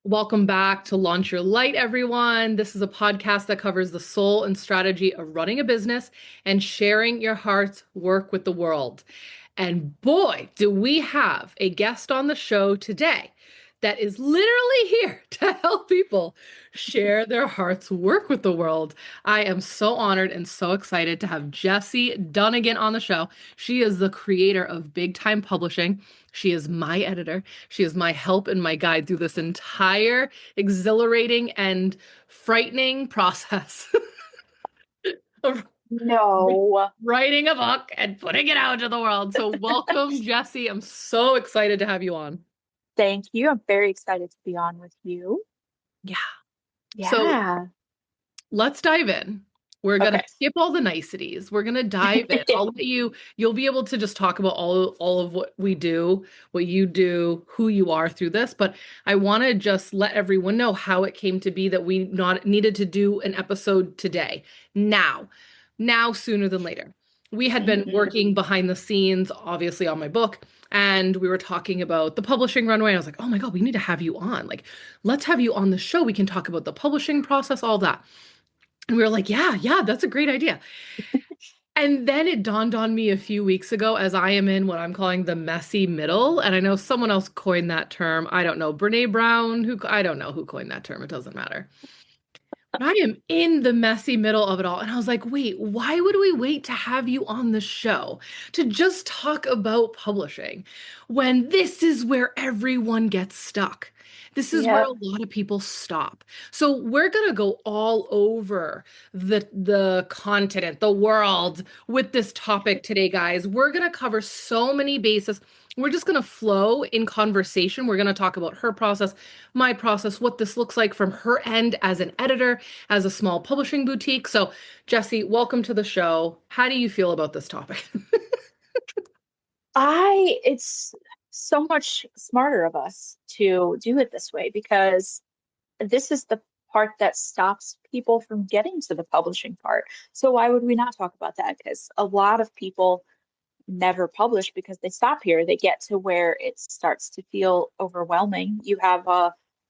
Welcome back to Launch Your Light, everyone. This is a podcast that covers the soul and strategy of running a business and sharing your heart's work with the world. And boy, do we have a guest on the show today that is literally here to help people share their heart's work with the world. I am so honored and so excited to have Jessi Dunnagan on the show. She is the creator of Big Time Publishing. She is my editor. She is my help and my guide through this entire exhilarating and frightening process of No, writing a book and putting it out into the world. So welcome, Jessi. I'm so excited to have you on. thank you. I'm very excited to be on with you. Yeah. So Yeah. let's dive in. We're going to Okay. skip all the niceties. We're going to dive in. You'll be able to just talk about all of what we do, what you do, who you are through this. But I want to just let everyone know how it came to be that we not needed to do an episode today. Now, sooner than later. We had been Mhm. working behind the scenes, obviously, on my book, and we were talking about the publishing runway. And I was like, oh my God, we need to have you on. Like, let's have you on the show. We can talk about the publishing process, all that. And we were like, yeah, that's a great idea. And then it dawned on me a few weeks ago as I am in what I'm calling the messy middle. And I know someone else coined that term. I don't know. Brene Brown, I don't know who coined that term. It doesn't matter. But I am in the messy middle of it all. And I was like, wait, why would we wait to have you on the show to just talk about publishing when this is where everyone gets stuck? This is where Yep. a lot of people stop. So we're going to go all over the continent, the world with this topic today, guys. We're going to cover so many bases. We're just going to flow in conversation. We're going to talk about her process, my process, what this looks like from her end as an editor, as a small publishing boutique. So, Jessi, welcome to the show. How do you feel about this topic? It's so much smarter of us to do it this way because this is the part that stops people from getting to the publishing part. So why would we not talk about that? Because a lot of people never publish because they stop here. They get to where it starts to feel overwhelming. You have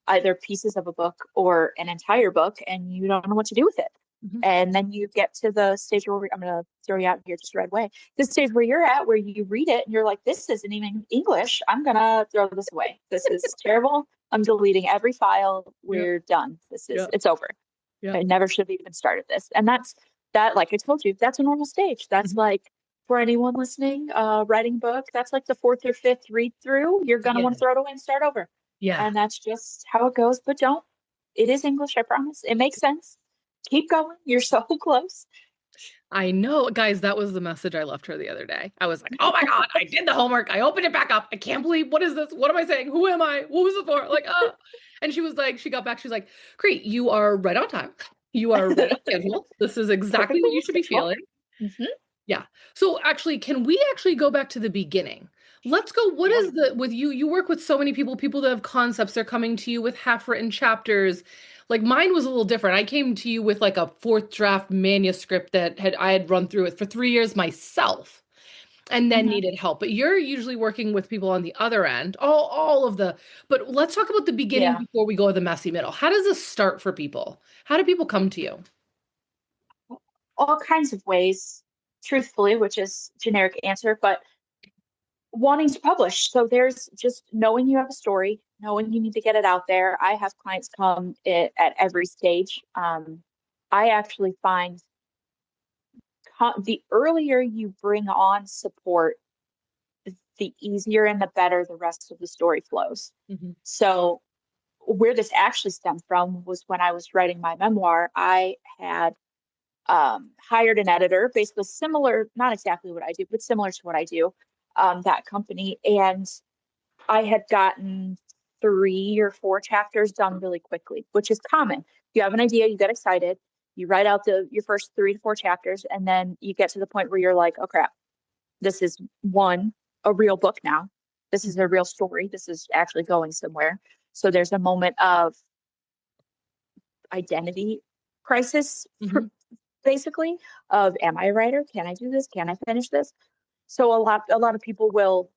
either pieces of a book or an entire book, and you don't know what to do with it. Mhm. And then you get to the stage where I'm going to throw you out here just right away. The stage where you're at, where you read it and you're like, this isn't even English. I'm going to throw this away. This is terrible. I'm deleting every file. Yeah, We're done. yeah, It's over. yeah. I never should have even started this. And that, like I told you, that's a normal stage. That's Mhm. like for anyone listening, writing book, that's like the fourth or fifth read through. You're gonna Yeah, want to throw it away and start over. yeah. And that's just how it goes. But don't. It is English, I promise. It makes sense. Keep going. You're so close. I know, guys, that was the message I left her the other day. I was like, oh my God, I did the homework. I opened it back up. I can't believe, what is this? What am I saying? Who am I? What was it for? Like, and she was like, she got back. She's like, Crete, you are right on time. You are right on schedule. This is exactly Perfectly what you should be scheduled. feeling. Hmm. Yeah. So actually, can we actually go back to the beginning? Let's go. What Yeah. is with you? You work with so many people that have concepts. They're coming to you with half-written chapters. Like mine was a little different. I came to you with like a fourth draft manuscript that I had run through it for 3 years myself and then Hmm. needed help. But you're usually working with people on the other end, all of the, but let's talk about the beginning Yeah. before we go to the messy middle. How does this start for people? How do people come to you? All kinds of ways, truthfully, which is generic answer, but wanting to publish. So there's just knowing you have a story, knowing you need to get it out there. I have clients come at every stage. I actually find the earlier you bring on support, the easier and the better the rest of the story flows. Mhm. So where this actually stemmed from was when I was writing my memoir. I had hired an editor, basically similar, not exactly what I do, but similar to what I do, that company. And I had gotten 3 or 4 chapters done really quickly, which is common. You have an idea, you get excited, you write out your first 3 to 4 chapters, and then you get to the point where you're like, oh crap, this is a real book now. This is a real story. This is actually going somewhere. So there's a moment of identity crisis, Mhm. basically, of am I a writer? Can I do this? Can I finish this? So a lot of people will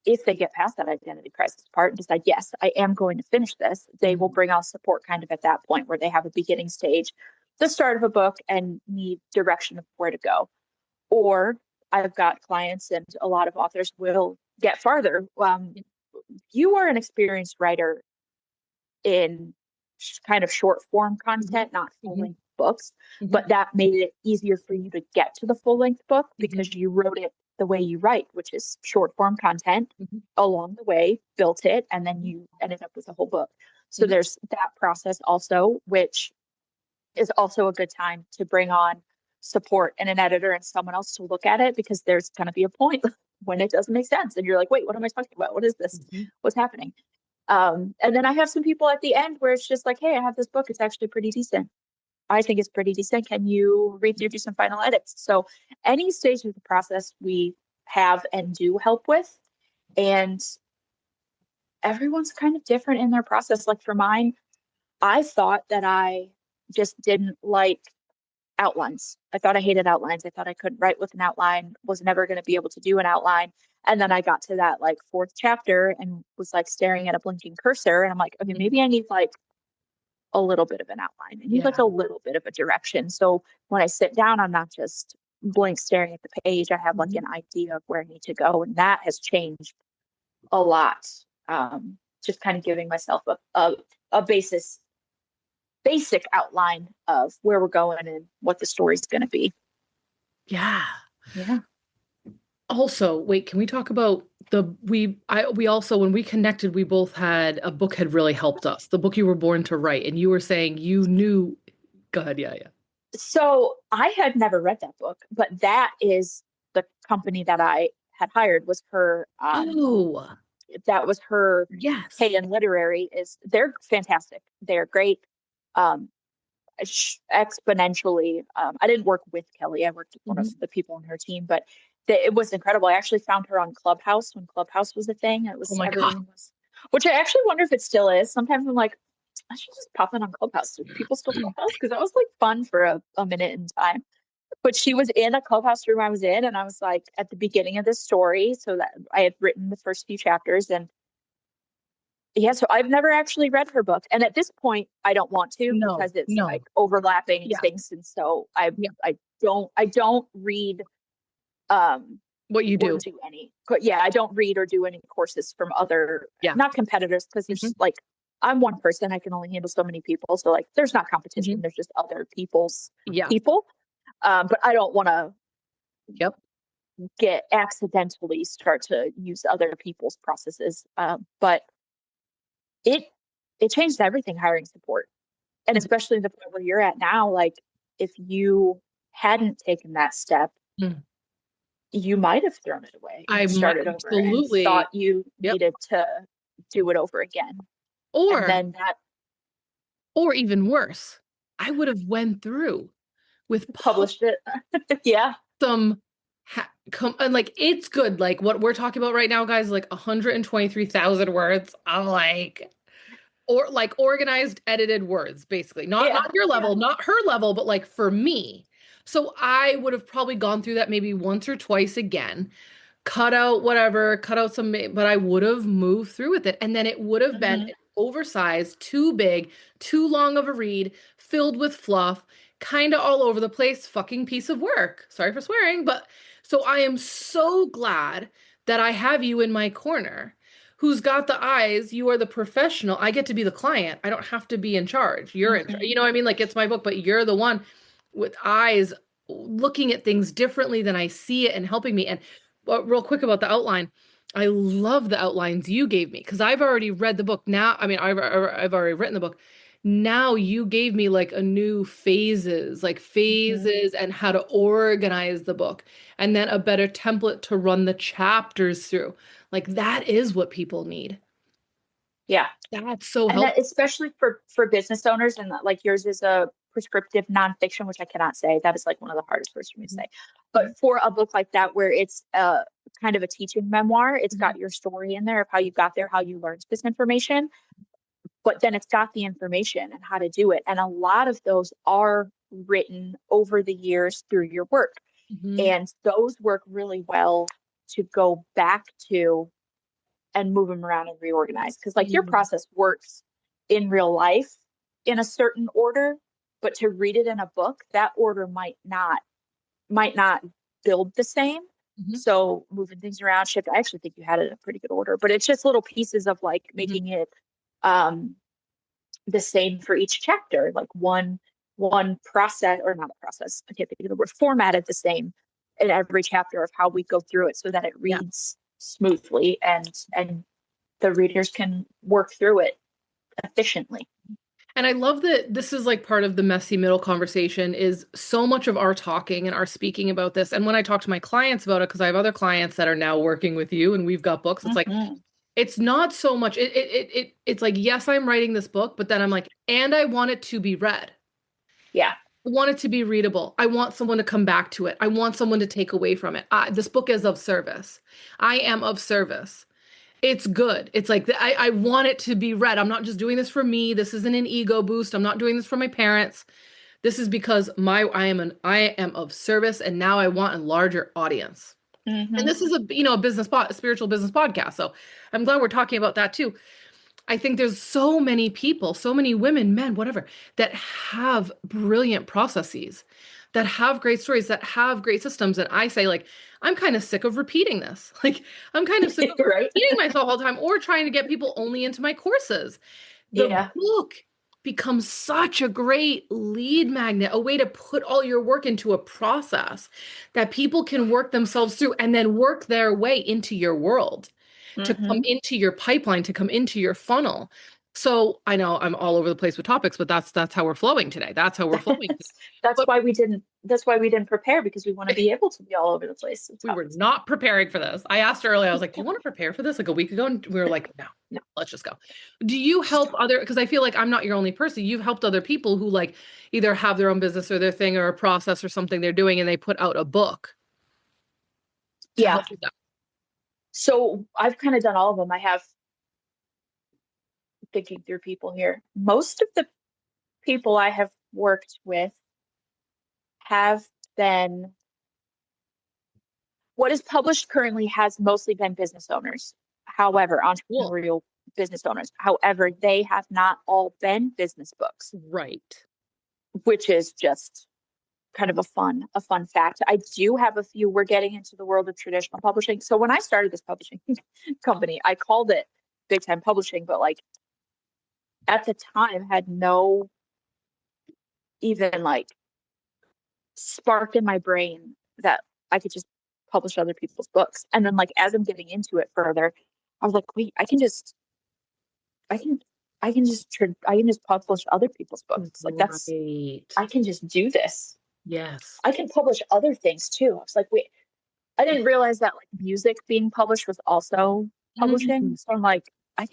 if they get past that identity crisis part and decide, yes, I am going to finish this, they will bring out support kind of at that point where they have a beginning stage, the start of a book, and need direction of where to go. Or I've got clients and a lot of authors will get farther. You are an experienced writer in kind of short form content, not full length books, but that made it easier for you to get to the full length book because you wrote it the way you write, which is short form content along the way, built it, and then you ended up with a whole book. So there's that process also, which is also a good time to bring on support and an editor and someone else to look at it, because there's going to be a point when it doesn't make sense and you're like, wait, what am I talking about? What is this? What's happening? And then I have some people at the end where it's just like, hey, I have this book. It's actually pretty decent. I think it's pretty decent. Can you read through, do some final edits? So any stage of the process we have and do help with. And everyone's kind of different in their process. Like for mine, I thought that I just didn't like outlines. I thought I hated outlines. I thought I couldn't write with an outline, was never going to be able to do an outline. And then I got to that like fourth chapter and was like staring at a blinking cursor. And I'm like, okay, maybe I need like a little bit of an outline. I need like a little bit of a direction. So when I sit down, I'm not just blank staring at the page. I have like an idea of where I need to go. And that has changed a lot. Just kind of giving myself a basic outline of where we're going and what the story's going to be. Yeah. Yeah. Also, wait, can we talk about we also, when we connected, we both had a book had really helped us. The book you were born to write, and you were saying you knew. Go ahead. Yeah. So I had never read that book, but that is the company that I had hired was her. Oh, That was her. yes. Hayden Literary they're fantastic. They're great. Exponentially. I didn't work with Kelly. I worked with one of the people on her team, but it was incredible. I actually found her on Clubhouse when Clubhouse was a thing. It was Oh my God. everyone was, which I actually wonder if it still is. Sometimes I'm like, I should just pop in on Clubhouse. Do people still Clubhouse? Because that was like fun for a minute in time. But she was in a Clubhouse room I was in, and I was like at the beginning of this story, so that I had written the first few chapters, and yeah, so I've never actually read her book. And at this point, I don't want to because it's like overlapping things. And so I don't read what you do. I don't read or do any courses from other not competitors, because there's like I'm one person, I can only handle so many people. So like there's not competition, there's just other people's people. But I don't want to get accidentally start to use other people's processes. But it changed everything, hiring support. And especially the point where you're at now, like if you hadn't taken that step, you might have thrown it away and started over and thought you needed to do it over again. Or and then or even worse, I would have went through with published it. And like it's good. Like what we're talking about right now, guys, like 123,000 words. I'm like, or like organized, edited words, basically. Not your level, not her level, but like for me. So I would have probably gone through that maybe once or twice again, cut out whatever, cut out some, but I would have moved through with it. And then it would have been oversized, too big, too long of a read, filled with fluff, kind of all over the place, fucking piece of work. Sorry for swearing, but so I am so glad that I have you in my corner, who's got the eyes. You are the professional. I get to be the client. I don't have to be in charge. You're in charge. You know what I mean? Like it's my book, but you're the one with eyes looking at things differently than I see it and helping me. And real quick about the outline. I love the outlines you gave me because I've already read the book. Now, I mean, I've already written the book. Now you gave me like a new phases and how to organize the book, and then a better template to run the chapters through. Like that is what people need. Yeah. That's so and helpful. that, especially for business owners, and like yours is a prescriptive nonfiction, which I cannot say. That is like one of the hardest words for me to say. But for a book like that, where it's kind of a teaching memoir, it's got your story in there of how you got there, how you learned this information, but then it's got the information and how to do it. And a lot of those are written over the years through your work. And those work really well to go back to and move them around and reorganize. Because like your Mm. process works in real life in a certain order, but to read it in a book, that order might not build the same. Mhm. So moving things around, shift. I actually think you had it in a pretty good order, but it's just little pieces of like Mhm. making it um the same for each chapter, like one process, or not a process, I can't think of the word, formatted the same in every chapter of how we go through it so that it Yeah. reads smoothly and the readers can work through it efficiently. And I love that this is like part of the messy middle conversation is so much of our talking and our speaking about this. And when I talk to my clients about it, because I have other clients that are now working with you and we've got books, it's like, Mm-hmm. it's not so much, it's like, yes, I'm writing this book, but then I'm like, and I want it to be read. Yeah. I want it to be readable. I want someone to come back to it. I want someone to take away from it. This book is of service. I am of service. It's good. It's like I want it to be read. I'm not just doing this for me. This isn't an ego boost. I'm not doing this for my parents. This is because I am of service, and now I want a larger audience. And Mm-hmm. this is a spiritual business podcast. So I'm glad we're talking about that too. I think there's so many people, so many women, men, whatever, that have brilliant processes, that have great stories, that have great systems. And I say, like, I'm kind of sick of repeating this. Like, I'm kind of sick of Right. repeating myself all the time or trying to get people only into my courses. The Yeah. book becomes such a great lead magnet, a way to put all your work into a process that people can work themselves through and then work their way into your world, to come Mm-hmm. into your pipeline, to come into your funnel. So I know I'm all over the place with topics, but that's how we're flowing today. That's how we're flowing today. That's But why we didn't prepare, because we want to be able to be all over the place with we were topics. not preparing for this. I asked earlier, I was like, do you want to prepare for this like a week ago? And we were like, no, No, let's just go. Do you just help other, because I feel like I'm not your only person. You've helped other people who like either have their own business or their thing or a process or something they're doing and they put out a book to yeah. help with that. So I've kind of done all of them. I have, thinking through people here. Most of the people I have worked with have been, what is published currently has mostly been business owners. However, Cool. entrepreneurial business owners. However, they have not all been business books, Right. which is just kind of a fun fact. I do have a few. We're getting into the world of traditional publishing. So when I started this publishing company, I called it big time publishing, but like at the time had no even like spark in my brain that I could just publish other people's books. And then like as I'm getting into it further, I was like, wait, I can I can just publish other people's books. Like that's Right. I can just do this. Yes. I can publish other things too. I was like, wait, I didn't realize that like music being published was also publishing. Mhm. So I'm like, I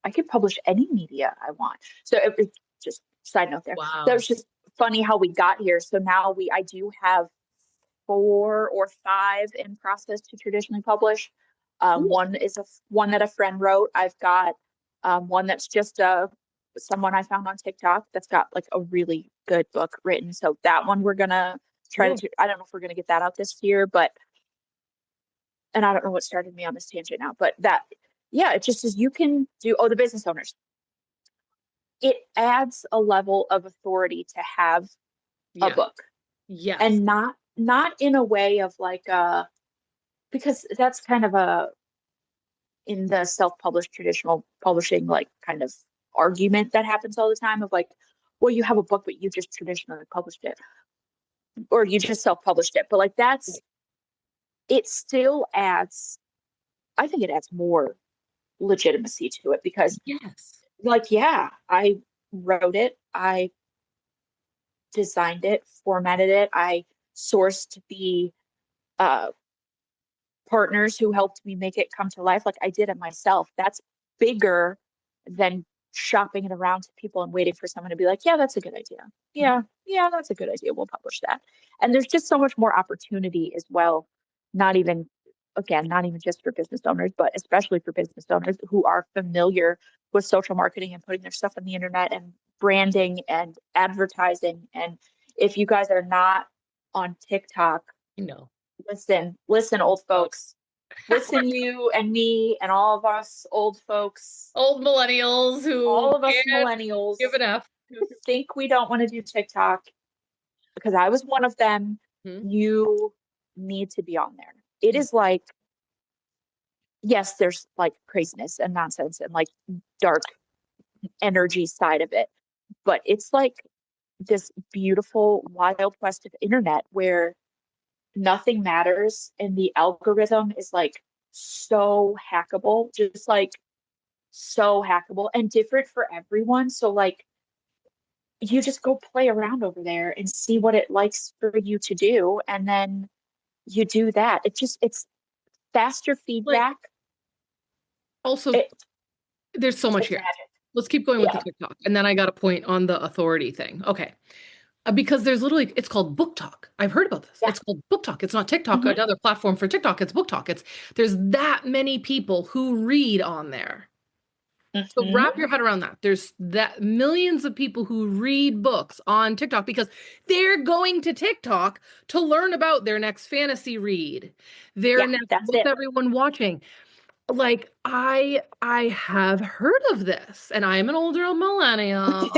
can publish any media I want. So it just side note there. That Wow. was just funny how we got here. So now I do have 4 or 5 in process to traditionally publish. Cool. One that a friend wrote. I've got one that's just someone I found on TikTok that's got like a really good book written. So that one we're gonna try Cool. to. I don't know if we're gonna get that out this year, but and I don't know what started me on this tangent now, but that yeah, it just says you can do. Oh, the business owners. It adds a level of authority to have a Yeah. book, Yes. and not in a way of like because that's kind of a in the self-published traditional publishing like kind of argument that happens all the time of like, well, you have a book but you just traditionally published it or you just self-published it, but like that's it still adds, I think it adds more legitimacy to it because Yes. like yeah, I wrote it, I designed it, formatted it, I sourced the uh partners who helped me make it come to life. Like I did it myself. That's bigger than shopping it around to people and waiting for someone to be like, yeah, that's a good idea. Yeah, yeah, that's a good idea. We'll publish that. And there's just so much more opportunity as well. Not even, again, not even just for business owners, but especially for business owners who are familiar with social marketing and putting their stuff on the internet and branding and advertising. And if you guys are not on TikTok, No. listen, old folks. Listen, you and me and all of us old folks, Old millennials who all of us can't give millennials an F. who think we don't want to do TikTok, because I was one of them, Hmm. you need to be on there. It is like, yes, there's like craziness and nonsense and like dark energy side of it, but it's like this beautiful wild west of internet where nothing matters and the algorithm is like so hackable, just like so hackable and different for everyone. So like you just go play around over there and see what it likes for you to do, and then you do that. It's faster Like, feedback. also, It, there's so much it's here. magic. Let's keep going with the Yeah. TikTok. And then I got a point on the authority thing. Okay. Because there's literally, it's called book talk. I've heard about this. Yeah. It's called book talk. It's not TikTok, Hmm. another platform for TikTok. It's book talk. There's that many people who read on there. So Hmm. wrap your head around that. There's that millions of people who read books on TikTok because they're going to TikTok to learn about their next fantasy read, their Yeah, next that's what's it. everyone watching. Like I have heard of this, and I'm an older millennial.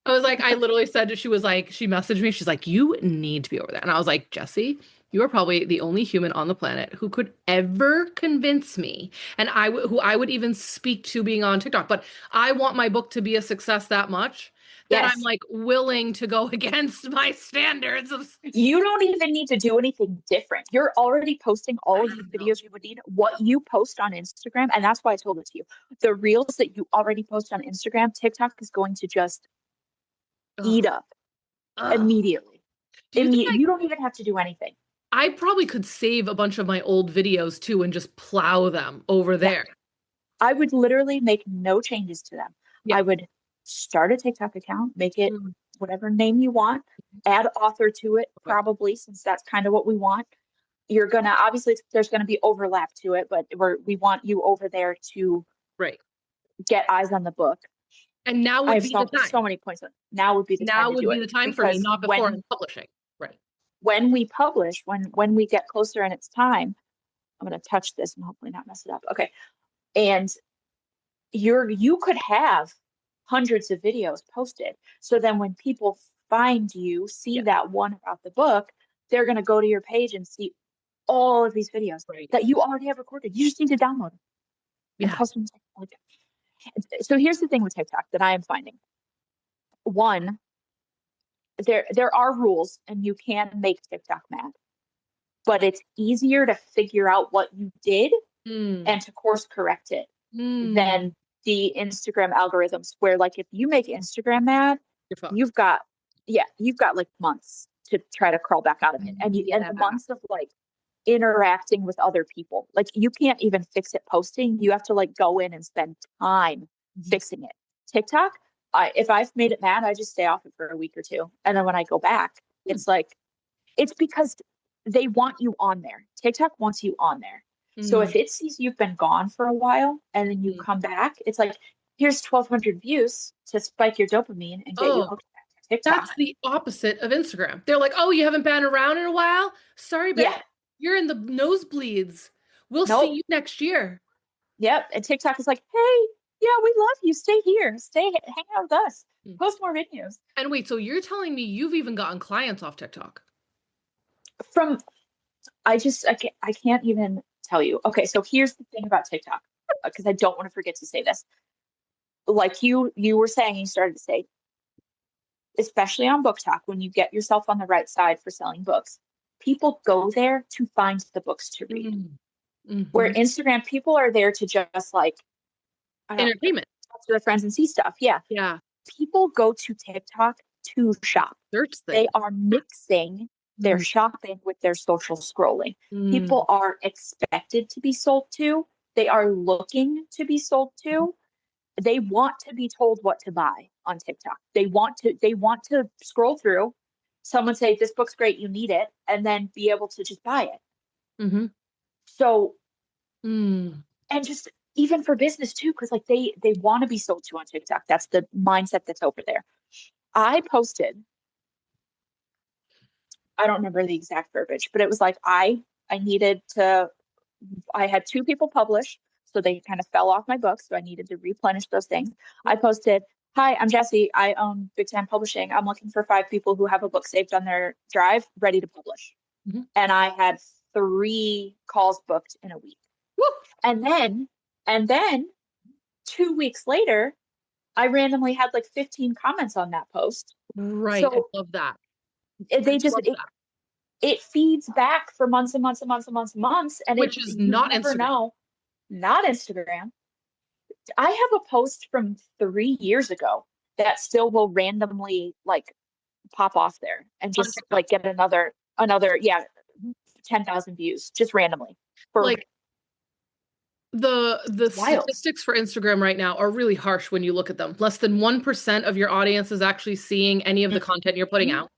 I was like, I literally said she was like, she messaged me, she's like, you need to be over there. And I was like, Jessi, you are probably the only human on the planet who could ever convince me, and who I would even speak to being on TikTok. But I want my book to be a success that much that I'm Yes. like willing to go against my standards of. You don't even need to do anything different. You're already posting all of I the know. videos you would need. What you post on Instagram, and that's why I told it to you. The reels that you already post on Instagram, TikTok is going to just Ugh, eat up ugh. immediately. Do you think You don't even have to do anything. I probably could save a bunch of my old videos too and just plow them over Yeah. there? I would literally make no changes to them. Yeah. I would start a TikTok account, make it Mm. whatever name you want, add author to it, Okay. probably, since that's kind of what we want. You're gonna obviously there's gonna be overlap to it, but we want you over there to Right. get eyes on the book. And now I would have be the time. so many points. Now would be the time Now to would do be it, the time for me, because not before I'm publishing. Right. when we publish, when we get closer and it's time, I'm gonna touch this and hopefully not mess it up. Okay, and you could have hundreds of videos posted. So then when people find you, see Yeah. that one about the book, they're gonna go to your page and see all of these videos Right. that you already have recorded. You just need to download them and Yeah. post them. So here's the thing with TikTok that I am finding. One, there are rules and you can make TikTok mad, but it's easier to figure out what you did Mm. and to course correct it Mm. than the Instagram algorithms, where like if you make Instagram mad, You're fucked. you've got you've got like months to try to crawl back out of it. And Yeah. the months of like interacting with other people. Like you can't even fix it posting. You have to like go in and spend time fixing it. TikTok, if I've made it mad, I just stay off it for a week or two. And then when I go back, Hmm. it's like it's because they want you on there. TikTok wants you on there. So Mm. if it sees you've been gone for a while and then you Mm. come back, it's like, here's 1,200 views to spike your dopamine and get you Oh, hooked back to TikTok. that's the opposite of Instagram. They're like, oh, you haven't been around in a while? Sorry, babe. Yeah. You're in the nosebleeds. We'll see Nope. you next year. Yep. And TikTok is like, hey, yeah, we love you. Stay here. Hang out with us. Mm. Post more videos. And wait, so you're telling me you've even gotten clients off TikTok? From I can't even tell you. Okay, so here's the thing about TikTok, because I don't want to forget to say this. Like you were saying, you started to say, especially on Book Talk, when you get yourself on the right side for selling books, people go there to find the books to read. Mm. Where Hmm. Instagram, people are there to just like, I don't know, Entertainment. talk to their friends and see stuff. Yeah. Yeah. People go to TikTok to shop. Search They thing. are mixing their Mm. shopping with their social scrolling. Mm. People are expected to be sold to. They are looking to be sold to. They want to be told what to buy on TikTok. They want to scroll through, someone say this book's great, you need it, and then be able to just buy it. Mm-hmm. So, Mm. and just even for business too, because like they want to be sold to on TikTok. That's the mindset that's over there. I posted, I don't remember the exact verbiage, but it was like I needed to I had two people publish, so they kind of fell off my book. So I needed to replenish those things. I posted, "Hi, I'm Jessi. I own Big Time Publishing. I'm looking for five people who have a book saved on their drive, ready to publish." Mhm. And I had three calls booked in a week. Woo! And then 2 weeks later, I randomly had like 15 comments on that post. Right. I So love that. I they just love that. it feeds back for months and months and months and months and months, and Which is you not never Instagram. know. Not Instagram. I have a post from 3 years ago that still will randomly like pop off there and On just TikTok. like get another 10,000 views just randomly for Like the it's wild. statistics for Instagram right now are really harsh when you look at them. Less than 1% of your audience is actually seeing any of the content you're putting Mhm. out.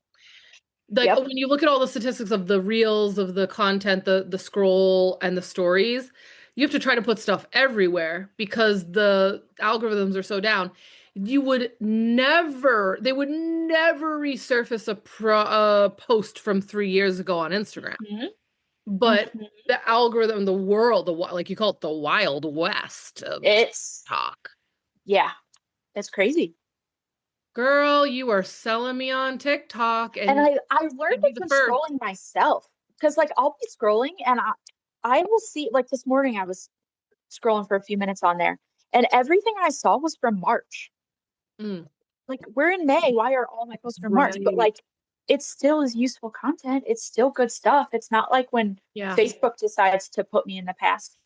Like Yep. when you look at all the statistics of the reels, of the content, the scroll and the stories, you have to try to put stuff everywhere because the algorithms are so down. They would never resurface a post from 3 years ago on Instagram. Mhm. But Mhm. the algorithm, the world, like you call it the Wild West of It's TikTok. yeah, it's crazy. Girl, you are selling me on TikTok And and I learned I'd be it the from first. scrolling myself because like I'll be scrolling and I will see like this morning I was scrolling for a few minutes on there and everything I saw was from March. Mm, Like we're in May, why are all my posts from March? But right. like it still is useful content. It's still good stuff. It's not like when Yeah. Facebook decides to put me in the past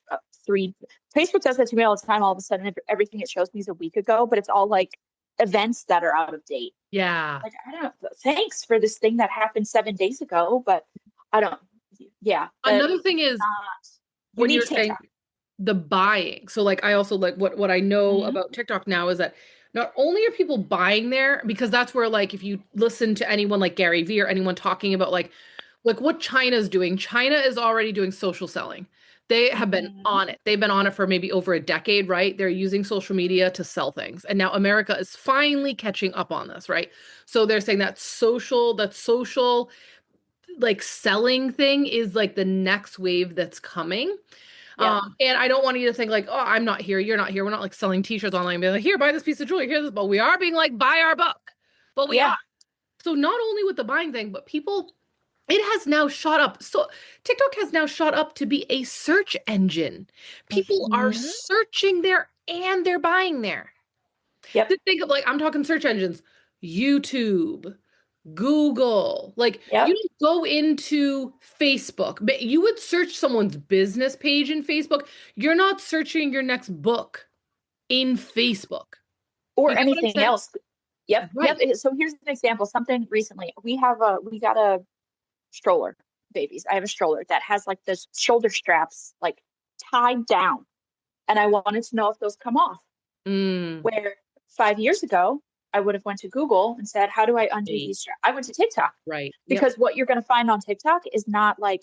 three. Facebook does that to me all the time. All of a sudden, everything it shows me is a week ago, but it's all like events that are out of date. Yeah. Like I don't. Thanks for this thing that happened 7 days ago, but I don't. Yeah, that Another thing is not. You when need you're saying TikTok. the buying. So like I also like what I know Mm-hmm. about TikTok now is that not only are people buying there, because that's where like if you listen to anyone like Gary Vee or anyone talking about like what China's doing, China is already doing social selling. They have been Mm-hmm. on it. They've been on it for maybe over a decade, right? They're using social media to sell things. And now America is finally catching up on this, right? So they're saying that social like selling thing is like the next wave that's coming. Yep. And I don't want you to think like, oh, I'm not here, you're not here. We're not like selling t-shirts online, be like, here, buy this piece of jewelry, here's this, but we are being like, buy our book. But we Yeah. are. So not only with the buying thing, but people, it has now shot up. So TikTok has now shot up to be a search engine. People are Mm-hmm. searching there and they're buying there. Yep. Just think of like, I'm talking search engines, YouTube, Google. Like you Yep. don't go into Facebook, but you would search someone's business page in Facebook. You're not searching your next book in Facebook. Or You get what I'm anything saying? else. Yep, yep. Right. So here's an example. Something recently. We got a stroller, babies. I have a stroller that has like the shoulder straps like tied down. And I wanted to know if those come off. Mm, Where 5 years ago, I would have went to Google and said, how do I undo right. these straps? I went to TikTok Right. Yep. because what you're going to find on TikTok is not like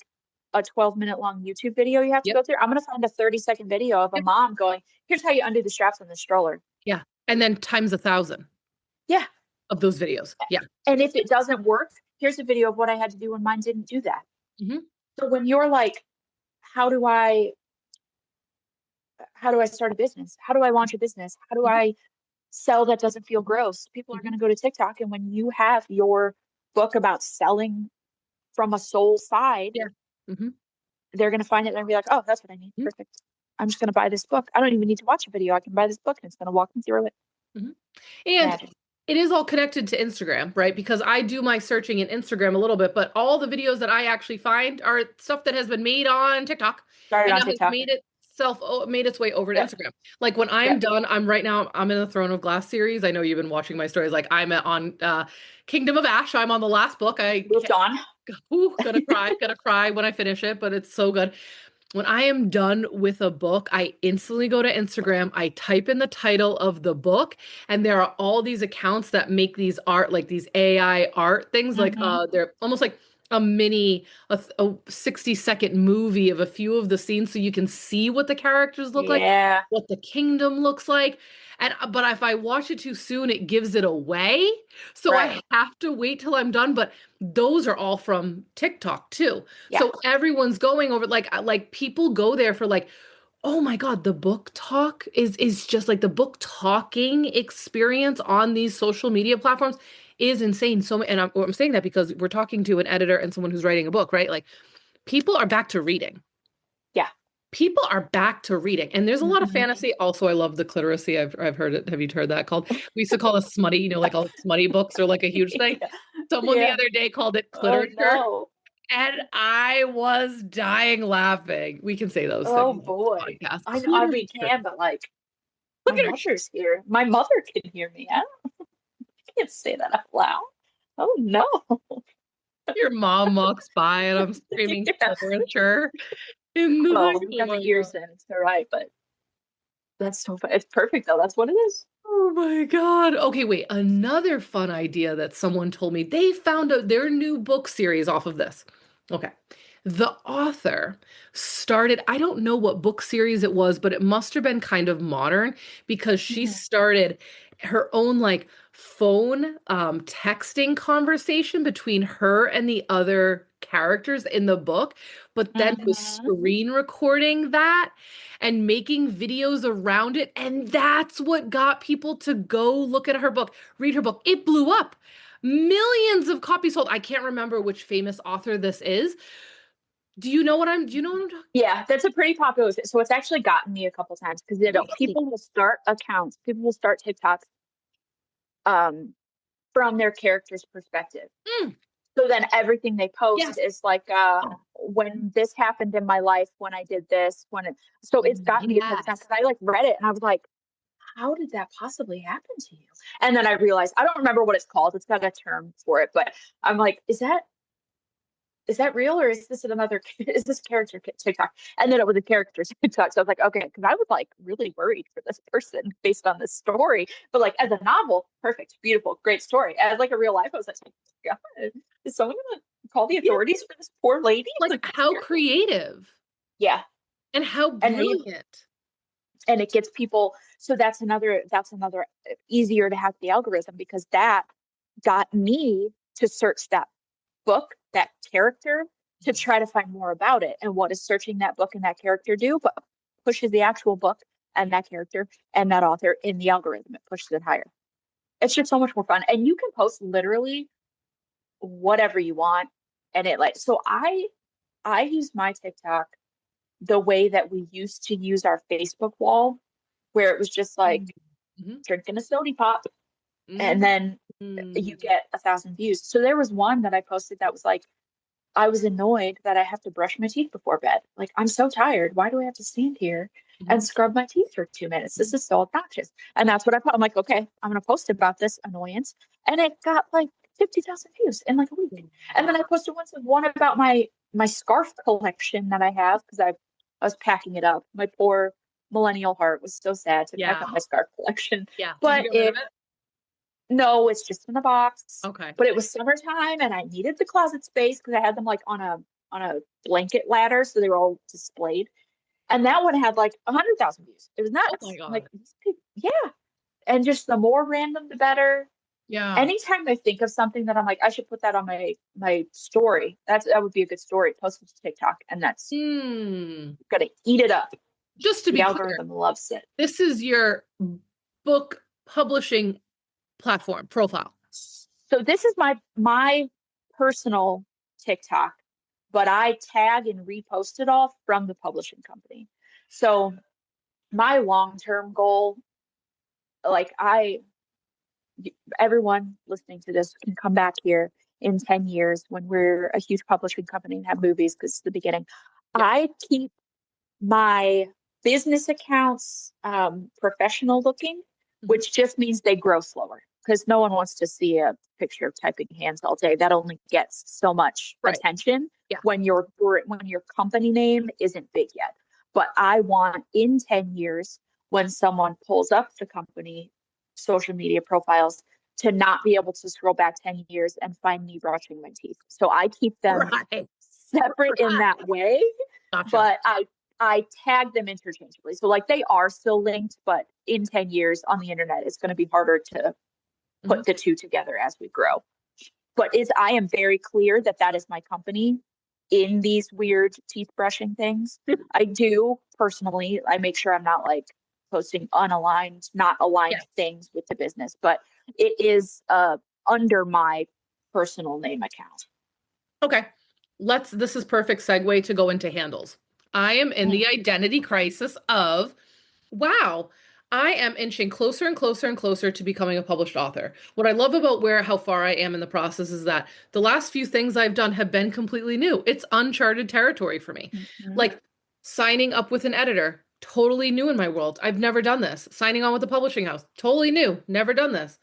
a 12-minute long YouTube video you have to Yep. go through. I'm going to find a 30-second video of a Yep. mom going, here's how you undo the straps on the stroller. Yeah. And then times 1,000 Yeah. of those videos. Yeah. And if it doesn't work, here's a video of what I had to do when mine didn't do that. Hmm. So when you're like, how do I start a business? How do I launch a business? How do Hmm. I sell that doesn't feel gross? People are Hmm. going to go to TikTok, and when you have your book about selling from a soul side, Yeah. Hmm. they're going to find it and be like, "Oh, that's what I need. Perfect. I'm just going to buy this book. I don't even need to watch a video. I can buy this book, and it's going to walk me through it." Hmm. And Magic. it is all connected to Instagram, right? Because I do my searching in Instagram a little bit, but all the videos that I actually find are stuff that has been made on TikTok Started and on now has TikTok. made its way over to Yep. Instagram. Like when I'm Yep. done, I'm in the Throne of Glass series. I know you've been watching my stories. Like I'm on Kingdom of Ash. I'm on the last book. I Moved can't, on. ooh, gonna cry when I finish it, but it's so good. When I am done with a book, I instantly go to Instagram. I type in the title of the book, and there are all these accounts that make these art, like these AI art things. Like Mm-hmm. they're almost like a 60-second movie of a few of the scenes so you can see what the characters look like, Yeah. what the kingdom looks like. And but if I watch it too soon, it gives it away. So I Right. have to wait till I'm done. But those are all from TikTok too. Yeah. So everyone's going over like people go there for like, oh my God, the book talk is just like the book talking experience on these social media platforms is insane. So and I'm saying that because we're talking to an editor and someone who's writing a book, right? Like people are back to reading. Yeah. People are back to reading, and there's a lot of Mhm. fantasy. Also, I love the cliteracy. I've heard it. Have you heard that called? We used to call it smutty. Like all smutty books are like a huge thing. Yeah. Someone the Yeah. other day called it Oh cliterature, no. and I was dying laughing. We can say those Oh things on boy. this podcast. I know, I mean, Cliterature. can, but like Look my at her. mother's here. My mother can hear me. I can't say that out loud. Oh no. Your mom walks by, and I'm screaming Yeah. cliterature in the thing. Well, we Oh got my the ears God. in. It's all right, but that's so fun. It's perfect though. That's what it is. Oh my God. Okay, wait. Another fun idea that someone told me they found out their new book series off of this. Okay. The author started, I don't know what book series it was, but it must have been kind of modern because she Mhm. started her own like phone texting conversation between her and the other characters in the book, but then was Mhm. screen recording that and making videos around it. And that's what got people to go look at her book, read her book. It blew up. Millions of copies sold. I can't remember which famous author this is. Do you know what I'm talking? Yeah, that's a pretty popular. So it's actually gotten me a couple times because Really? people will start accounts, people will start TikToks um, from their character's perspective. Mm, So then everything they post yes. is like, when this happened in my life, when I did this, so it's gotten me a couple times Yes. because I like read it and I was like, how did that possibly happen to you? And then I realized, I don't remember what it's called. It's got a term for it, but I'm like, is that real or is this another is this character TikTok? And then it was a character TikTok. So I was like, okay, because I was like really worried for this person based on this story. But like as a novel, perfect, beautiful, great story. As like a real life, I was like, God, is someone gonna call the Yeah. authorities for this poor lady? Like Like that's how terrible. creative Yeah. and how And then brilliant. it gets people, so that's another easier to hack the algorithm because that got me to search that book, that character, to try to find more about it. And what does searching that book and that character do? But pushes the actual book and that character and that author in the algorithm. It pushes it higher. It's just so much more fun. And you can post literally whatever you want. And it like so I use my TikTok the way that we used to use our Facebook wall, where it was just like Mhm. drinking a soda pop and Mhm. then you Mhm. get 1,000 views. So there was one that I posted that was like, I was annoyed that I have to brush my teeth before bed. Like, I'm so tired. Why do I have to stand here and Mhm. scrub my teeth for 2 minutes? This is so obnoxious. And that's what I put. I'm like, okay, I'm going to post about this annoyance. And it got like 50,000 views in like a week. And then I Wow. posted one about my scarf collection that I have because I was packing it up. My poor millennial heart was so sad to pack Yeah. up my scarf collection. Yeah. Did you But get rid of it? no, it's just in a box. Okay. But it was summertime and I needed the closet space because I had them like on a blanket ladder, so they were all displayed. And that one had like 100,000 views. It was Oh my nuts. I'm like, God. yeah. And just the more random, the better. Yeah. Anytime I think of something that I'm like, I should put that on my story. That would be a good story. Post it to TikTok, and that's Hmm. gonna eat it up. Just to The be clear, algorithm loves it. this is your book publishing platform profile. So this is my personal TikTok, but I tag and repost it all from the publishing company. So my long-term goal, like everyone listening to this can come back here in 10 years when we're a huge publishing company and have movies because it's the beginning. Yeah. I keep my business accounts professional looking, Mhm. which just means they grow slower because no one wants to see a picture of typing hands all day. That only gets so much Right. attention Yeah. when your company name isn't big yet. But I want in 10 years when someone pulls up the company social media profiles to not be able to scroll back 10 years and find me brushing my teeth. So I keep them Right. separate in Right. that way, Gotcha. but I tag them interchangeably. So like they are still linked, but in 10 years on the internet, it's going to be harder to Mhm. put the two together as we grow. But is I am very clear that that is my company in these weird teeth brushing things. I do personally, I make sure I'm not like posting unaligned, not aligned Yes. things with the business, but it is under my personal name account. Okay. This is perfect segue to go into handles. I am in Mm, the identity crisis of, wow, I am inching closer and closer and closer to becoming a published author. What I love about how far I am in the process is that the last few things I've done have been completely new. It's uncharted territory for me. mhm, Like signing up with an editor, totally new in my world. I've never done this. Signing on with a publishing house, totally new, never done this.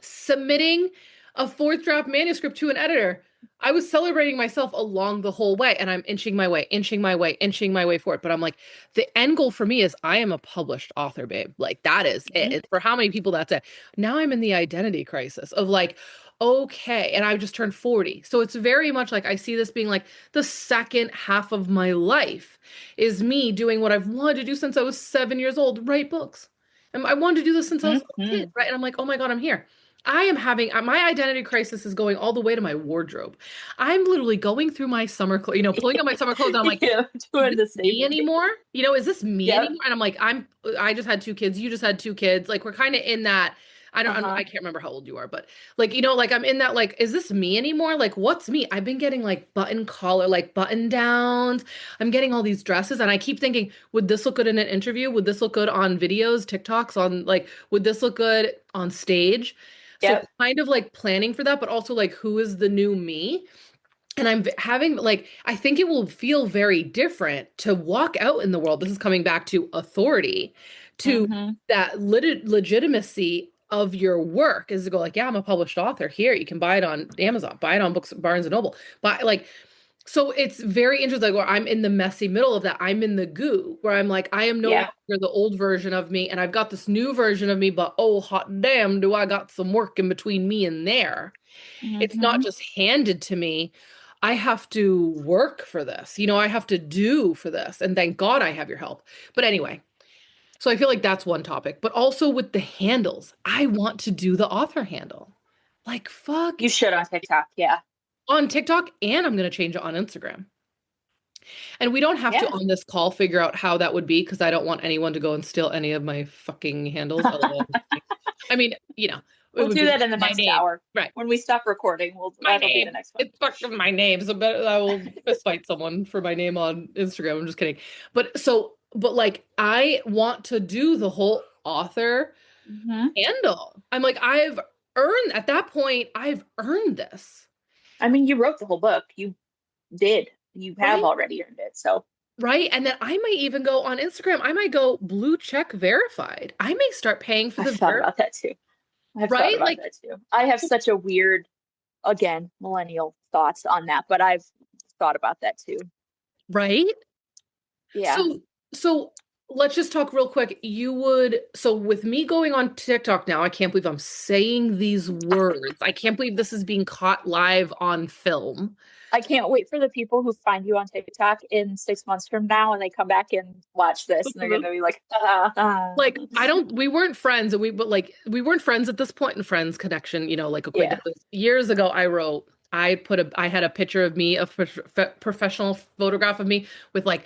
Submitting a fourth draft manuscript to an editor. I was celebrating myself along the whole way, and I'm inching my way, inching my way, inching my way forward. But I'm like, the end goal for me is I am a published author, babe. Like, that is it. mhm, For how many people that's it. Now I'm in the identity crisis of like, okay, and I've just turned 40. So it's very much like I see this being like the second half of my life is me doing what I've wanted to do since I was 7 years old, write books. And I wanted to do this since I was a kid, mhm. right? And I'm like, oh my God, I'm here. I am having my identity crisis is going all the way to my wardrobe. I'm literally going through my summer clothes, pulling out my summer clothes, and I'm like, Yeah, is doing this the same me thing. anymore? Is this me Yep. anymore? And I'm like, I just had two kids, you just had two kids. Like we're kind of in that. I Uh-huh. can't remember how old you are, but like, like I'm in that, like, is this me anymore? Like, what's me? I've been getting like button collar, like button downs. I'm getting all these dresses, and I keep thinking, would this look good in an interview? Would this look good on videos, TikToks, on like, would this look good on stage? So Yep. kind of like planning for that, but also like who is the new me? And I'm having like, I think it will feel very different to walk out in the world. This is coming back to authority, to Hmm. that legitimacy of your work is to go like, yeah, I'm a published author. Here, you can buy it on Amazon, buy it on Books, Barnes and Noble. But like, so it's very interesting where I'm in the messy middle of that. I'm in the goo where I'm like, I am no Yeah. longer the old version of me, and I've got this new version of me, but oh, hot damn, do I got some work in between me and there. It's not Hmm. just handed to me. I have to work for this. I have to do for this. And thank God I have your help. But anyway, so I feel like that's one topic. But also with the handles, I want to do the author handle. Like, fuck You should on TikTok. Yeah. on TikTok, and I'm going to change it on Instagram. And we don't have to Yeah. on this call figure out how that would be because I don't want anyone to go and steal any of my fucking handles. LOL. I mean, it We'll would do be that in the my next name. hour. Right. When we stop recording, My that'll be the name. next one. It's fucking my name. So I will fist fight someone for my name on Instagram. I'm just kidding. But like, I want to do the whole author Hmm. handle. I'm like, at that point, I've earned this. I mean, you wrote the whole book. You did. You have Right? already earned it. So Right. And then I might even go on Instagram. I might go blue check verified. I may start paying for I've the thought about that too. I've thought right? about Like, that too. I have such a weird, again, millennial thoughts on that, but I've thought about that too. right? Yeah. So let's just talk real quick. So with me going on TikTok now, I can't believe I'm saying these words. I can't believe this is being caught live on film. I can't wait for the people who find you on TikTok in 6 months from now and they come back and watch this and they're gonna be like, Like, we weren't friends, but like we weren't friends at this point in Friends Connection, like yeah. acquaintances. Years ago, I had a picture of me, a professional photograph of me with like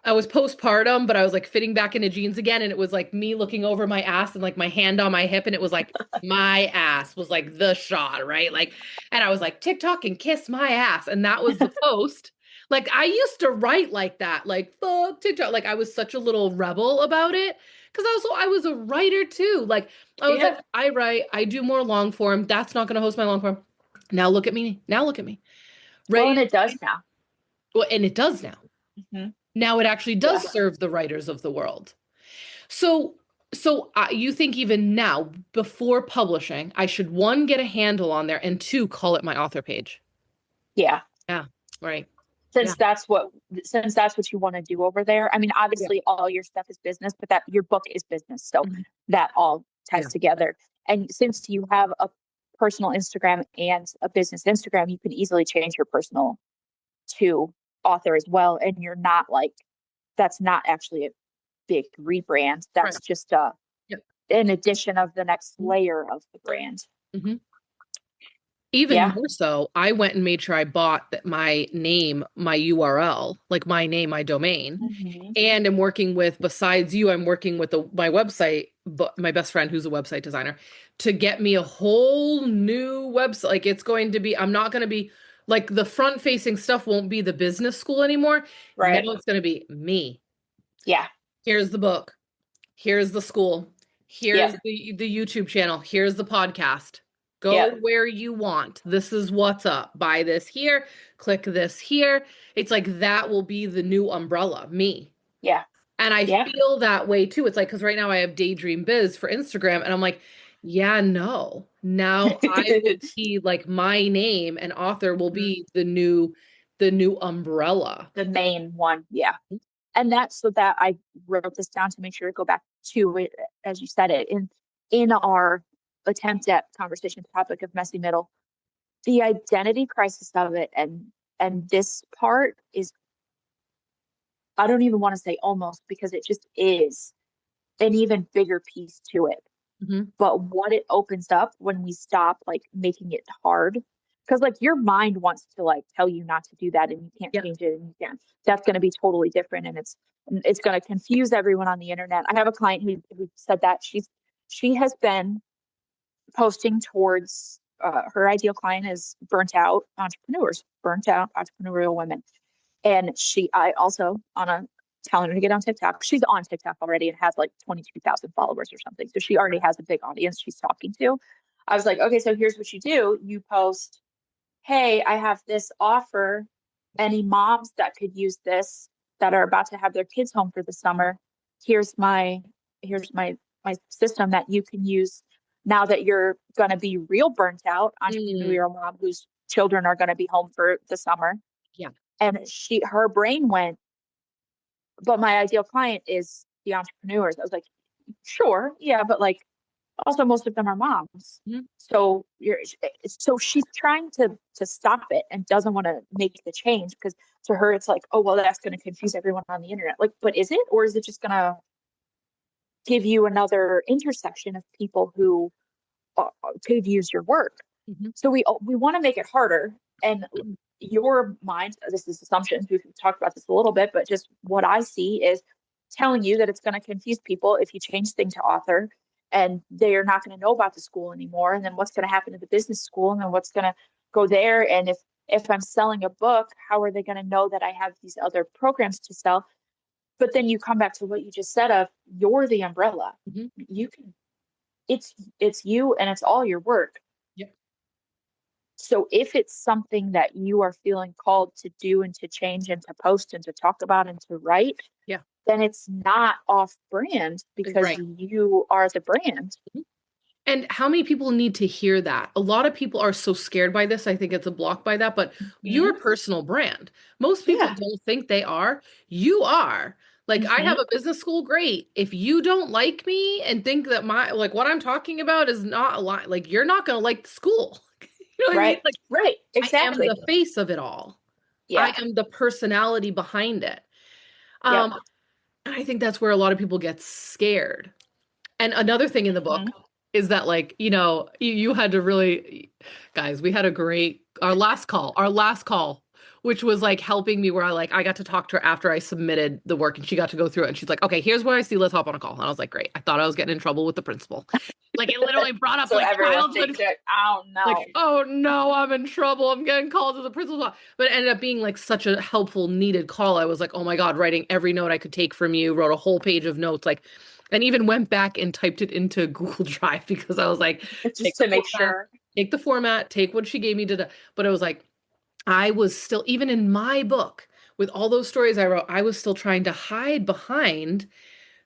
I was postpartum, but I was like fitting back into jeans again. And it was like me looking over my ass and like my hand on my hip. And it was like my ass was like the shot, right? Like, and I was like, TikTok and kiss my ass. And that was the post. Like, I used to write like that, like, fuck TikTok. Like, I was such a little rebel about it. Cause I was a writer too. Like, I was like, Yeah. I write, I do more long form. That's not going to host my long form. Now look at me. Now look at me. Well, Ready? and it does now. Well, and it does now. Hmm. Now it actually Yeah. does serve the writers of the world. So, you think even now, before publishing, I should one, get a handle on there, and two, call it my author page. Yeah. Yeah, right. Yeah, Since that's what since that's what you want to do over there. I mean, yeah, obviously all your stuff is business, but that your book is business. So mhm, that all ties yeah, together. And since you have a personal Instagram and a business Instagram, you can easily change your personal to author as well. And you're not like that's not actually a big rebrand. Right. That's just Yep. an addition of the next Mhm. layer of the brand. Mhm. Even Yeah. more so, I went and made sure I bought that my name, my URL, like my name, my domain, Hmm. and I'm working with, besides you, I'm working with my website, but my best friend who's a website designer, to get me a whole new website. Like it's going to be, I'm not going to be like the front facing stuff won't be the business school anymore. Now Right. it's going to be me. Yeah. Here's the book. Here's the school. Here's Yep. the YouTube channel. Here's the podcast. Go Yep. where you want. This is what's up. Buy this here. Click this here. It's like that will be the new umbrella, me. Yeah. And I Yeah. feel that way too. It's like, because right now I have Daydream Biz for Instagram, and I'm like, yeah, no. Now I will be like my name and author will Mhm. be the new umbrella. The main one. Yeah. And that's so that I wrote this down to make sure to go back to it as you said it in our attempt at conversation topic of messy middle. The identity crisis of it and this part is, I don't even want to say almost, because it just is an even bigger piece to it. Hmm. But what it opens up when we stop like making it hard, because like your mind wants to like tell you not to do that and you can't Yeah. change it and you can't, that's going to be totally different, and it's going to confuse everyone on the internet. I have a client who said that she has been posting towards her ideal client is burnt out entrepreneurs, burnt out entrepreneurial women. And I also on a telling her to get on TikTok. She's on TikTok already and has like 22,000 followers or something. So she already has a big audience she's talking to. I was like, okay, so here's what you do. You post, hey, I have this offer. Any moms that could use this that are about to have their kids home for the summer, here's my my system that you can use now that you're going to be real burnt out Mm, entrepreneurial mom whose children are going to be home for the summer. yeah. And her brain went, but my ideal client is the entrepreneurs. I was like, sure, yeah, but like also most of them are moms. Mhm. So she's trying to stop it and doesn't want to make the change because to her it's like, oh well, that's going to confuse everyone on the internet. Like, but is it, or is it just going to give you another intersection of people who could use your work? Mhm. So we want to make it harder. And your mind, this is assumptions. We've talked about this a little bit, but just what I see is telling you that it's going to confuse people if you change thing to author, and they are not going to know about the school anymore. And then what's going to happen to the business school, and then what's going to go there. And if I'm selling a book, how are they going to know that I have these other programs to sell? But then you come back to what you just said of you're the umbrella. Mhm. You can it's you and it's all your work. Yep. So if it's something that you are feeling called to do and to change and to post and to talk about and to write, Yeah. then it's not off brand because Right. you are the brand. Mhm. And how many people need to hear that? A lot of people are so scared by this. I think it's a block by that, but you're Mm-hmm. a personal brand. Most people Yeah. don't think they are. You are. Like I have Mm-hmm. a business school, great. If you don't like me and think that my like what I'm talking about is not a lot, like you're not going to like the school. You know what I mean? Right. Like Right. I am Exactly. the face of it all. I Yeah. am the personality behind it. Yep. Um, and I think that's where a lot of people get scared. And another thing in the book Mm-hmm. is that, like, you had to really, guys, we had a great, our last call, which was like helping me where I got to talk to her after I submitted the work and she got to go through it. And she's like, okay, here's what I see. Let's hop on a call. And I was like, great. I thought I was getting in trouble with the principal. Like, it literally brought up So like everyone childhood, thinks that, oh like, no. oh no, I'm in trouble. I'm getting called to the principal's office. But it ended up being like such a helpful, needed call. I was like, oh my God, writing every note I could take from you, wrote a whole page of notes, like, and even went back and typed it into Google Drive because I was like, Just to make sure. take the format, take what she gave me to, but it was like, I was still, even in my book, with all those stories I wrote, I was still trying to hide behind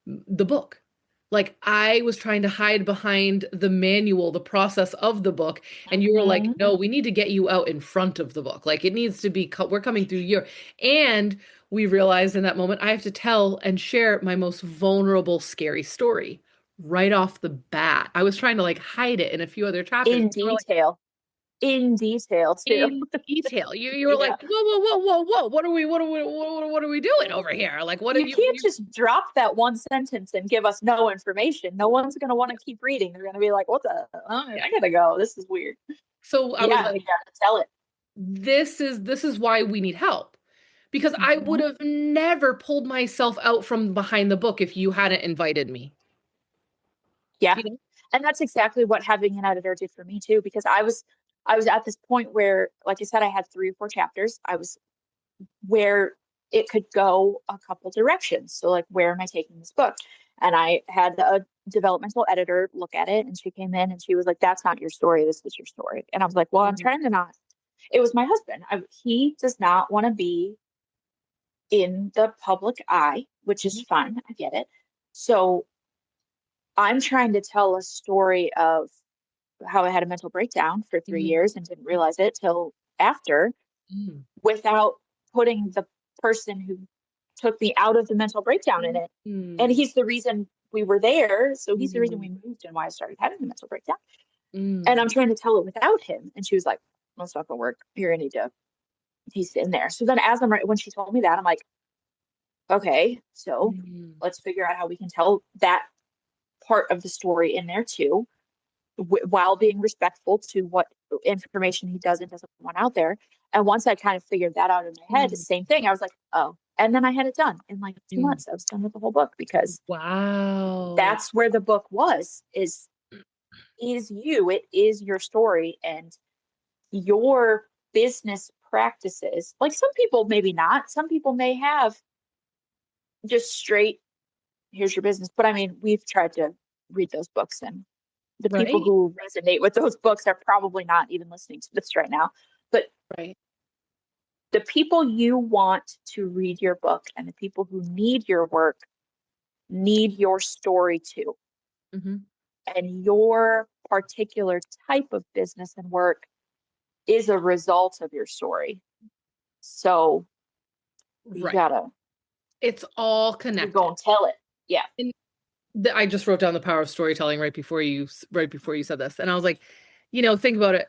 the book. Like I was trying to hide behind the manual, the process of the book. And you were like, Mm-hmm. no, we need to get you out in front of the book. Like it needs to be, we're coming through your, and we realized in that moment, I have to tell and share my most vulnerable, scary story right off the bat. I was trying to like hide it in a few other chapters. In They were like, detail. in detail too. in detail. You were Yeah. like, whoa, whoa, whoa, whoa, whoa. What are we doing over here? Like, what have You you? can't just drop that one sentence and give us no information. No one's going to want to keep reading. They're going to be like, what the? I got to go. This is weird. So I was Yeah, you like, got to tell it. this is why we need help. Because I would Mhm. have never pulled myself out from behind the book if you hadn't invited me. Yeah. You know? And that's exactly what having an editor did for me too, because I was at this point where, like I said, I had 3 or 4 chapters. I was where it could go a couple directions. So like, where am I taking this book? And I had a developmental editor look at it, and she came in and she was like, that's not your story. This is your story. And I was like, well, I'm Mm, trying to not. It was my husband. He does not want to be in the public eye, which is mhm, fun. I get it. So I'm trying to tell a story of how I had a mental breakdown for three mhm, years and didn't realize it till after, mm, without putting the person who took me out of the mental breakdown in it. And mm, he's the reason we were there. So he's the reason we mm, moved and why I started having the mental breakdown. And mm, I'm trying to tell it without him. And she was like, that's not gonna work. You're gonna need to, he's in there. So then as I'm right, when she told me that, I'm like, okay, so mm, let's figure out how we can tell that part of the story in there too, while being respectful to what information he does and doesn't want out there. And once I kind of figured that out in my head, mm, same thing. I was like, oh, and then I had it done in like two mm. months. I was done with the whole book because Wow. that's where the book is you. It is your story and your business practices. Like some people, maybe not. Some people may have just straight, here's your business. But I mean, we've tried to read those books, and the people Right. who resonate with those books are probably not even listening to this right now. But Right. the people you want to read your book and the people who need your work need your story too. Hmm. And your particular type of business and work is a result of your story. So you Right. gotta It's all you go connected. and tell it. Yeah. And I just wrote down the power of storytelling right before you said this. And I was like, think about it.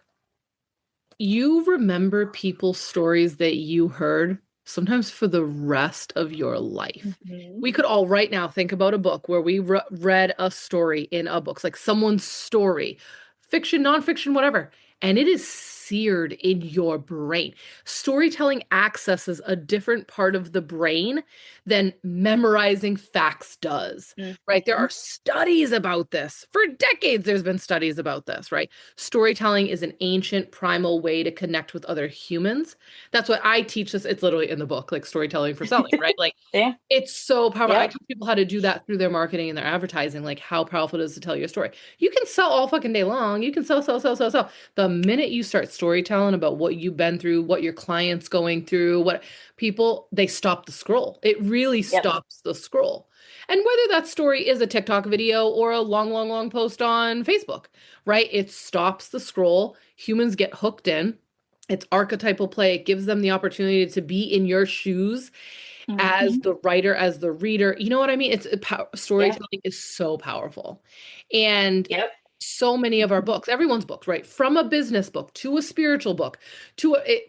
You remember people's stories that you heard sometimes for the rest of your life. Mm-hmm. We could all right now think about a book where we read a story in a book, like someone's story, fiction, nonfiction, whatever, and it is seared in your brain. Storytelling accesses a different part of the brain than memorizing facts does, right? There Mm-hmm. are studies about this. For decades, there's been studies about this, right? Storytelling is an ancient primal way to connect with other humans. That's what I teach this. It's literally in the book, like storytelling for selling, right? Like Yeah. it's so powerful. I Yep. teach people how to do that through their marketing and their advertising, like how powerful it is to tell your story. You can sell all fucking day long. You can sell, sell, sell, sell, sell. The minute you start storytelling about what you've been through, what your clients going through, what people, they stop the scroll. It really Yep. stops the scroll. And whether that story is a TikTok video or a long, long, long post on Facebook, right? It stops the scroll. Humans get hooked in. It's archetypal play. It gives them the opportunity to be in your shoes as Mm-hmm. the writer, as the reader. You know what I mean? Yeah. Storytelling is so powerful. And Yep. so many of our books, everyone's books, right? From a business book to a spiritual book to it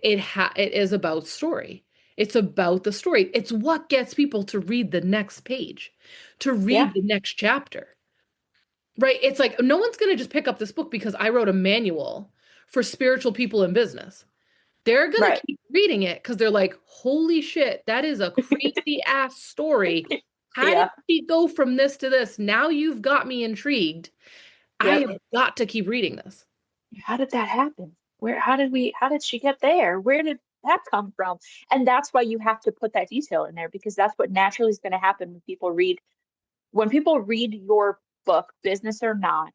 is about story. It's about the story. It's what gets people to read the next page, to Yeah. read the next chapter. Right? It's like no one's going to just pick up this book because I wrote a manual for spiritual people in business. They're going to Right. keep reading it because they're like, holy shit, that is a crazy ass story. How did Yeah. she go from this to this? Now you've got me intrigued. I Yep. have got to keep reading this. How did that happen? How did she get there? Where did that come from? And that's why you have to put that detail in there, because that's what naturally is going to happen when people read your book, business or not,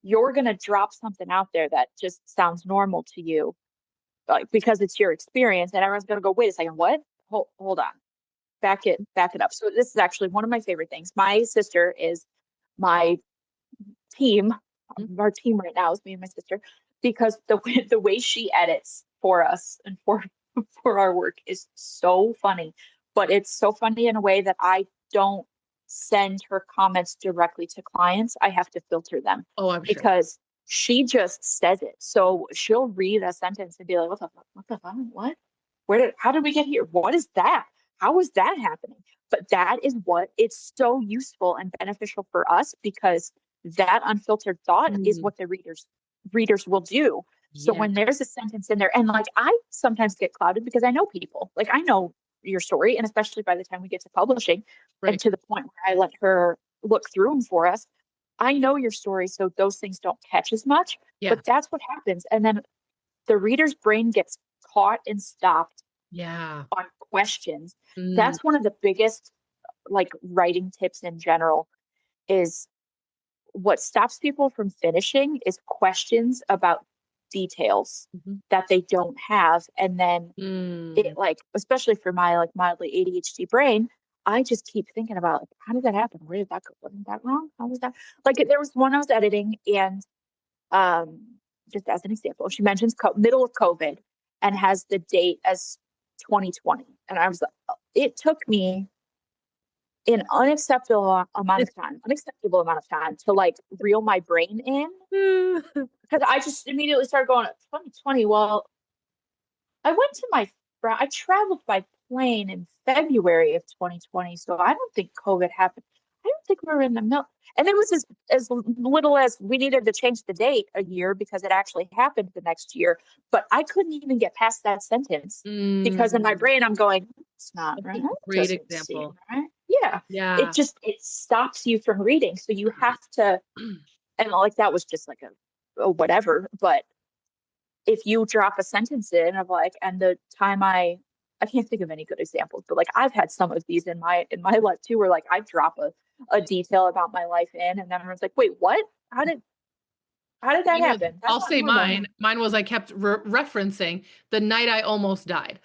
you're going to drop something out there that just sounds normal to you, like because it's your experience, and everyone's going to go, wait a second, what? Hold on. Back it up. So this is actually one of my favorite things. My sister is my team. Our team right now is me and my sister, because the way she edits for us and for our work is so funny. But it's so funny in a way that I don't send her comments directly to clients. I have to filter them Oh, I'm sure. because she just says it. So she'll read a sentence and be like, what the fuck? What the fuck? What? How did we get here? What is that? How is that happening? But that is what it's so useful and beneficial for us because that unfiltered thought is Mm. what the readers will do. So Yeah. when there's a sentence in there, and like I sometimes get clouded because I know people, like I know your story, and especially by the time we get to publishing and Right. to the point where I let her look through them for us, I know your story, so those things don't catch as much, Yeah. but that's what happens. And then the reader's brain gets caught and stopped Yeah. on questions. Mm. That's one of the biggest like writing tips in general is what stops people from finishing is questions about details Mhm. that they don't have. And then Mm. it like, especially for my like mildly ADHD brain, I just keep thinking about like, how did that happen? Where did that go? Wasn't that wrong? How was that? Like there was one I was editing and um just as an example, she mentions middle of COVID and has the date as 2020. And I was like, it took me an unacceptable amount of time to like reel my brain in because I just immediately started going 2020. Well, I traveled by plane in February of 2020, so I don't think COVID happened. I don't think we were in the middle. And it was as little as we needed to change the date a year because it actually happened the next year. But I couldn't even get past that sentence because in my Mm. brain I'm going, it's not That's right. a That great doesn't seem example. right. Yeah. Yeah. It stops you from reading. So you have to, and like that was just like a whatever, but if you drop a sentence in of like, and the time I can't think of any good examples, but like I've had some of these in my life too, where like I drop a detail about my life in, and then everyone's like, wait, what? How did that Mine was, happen? That's I'll not say normal. mine. Mine was I kept referencing the night I almost died.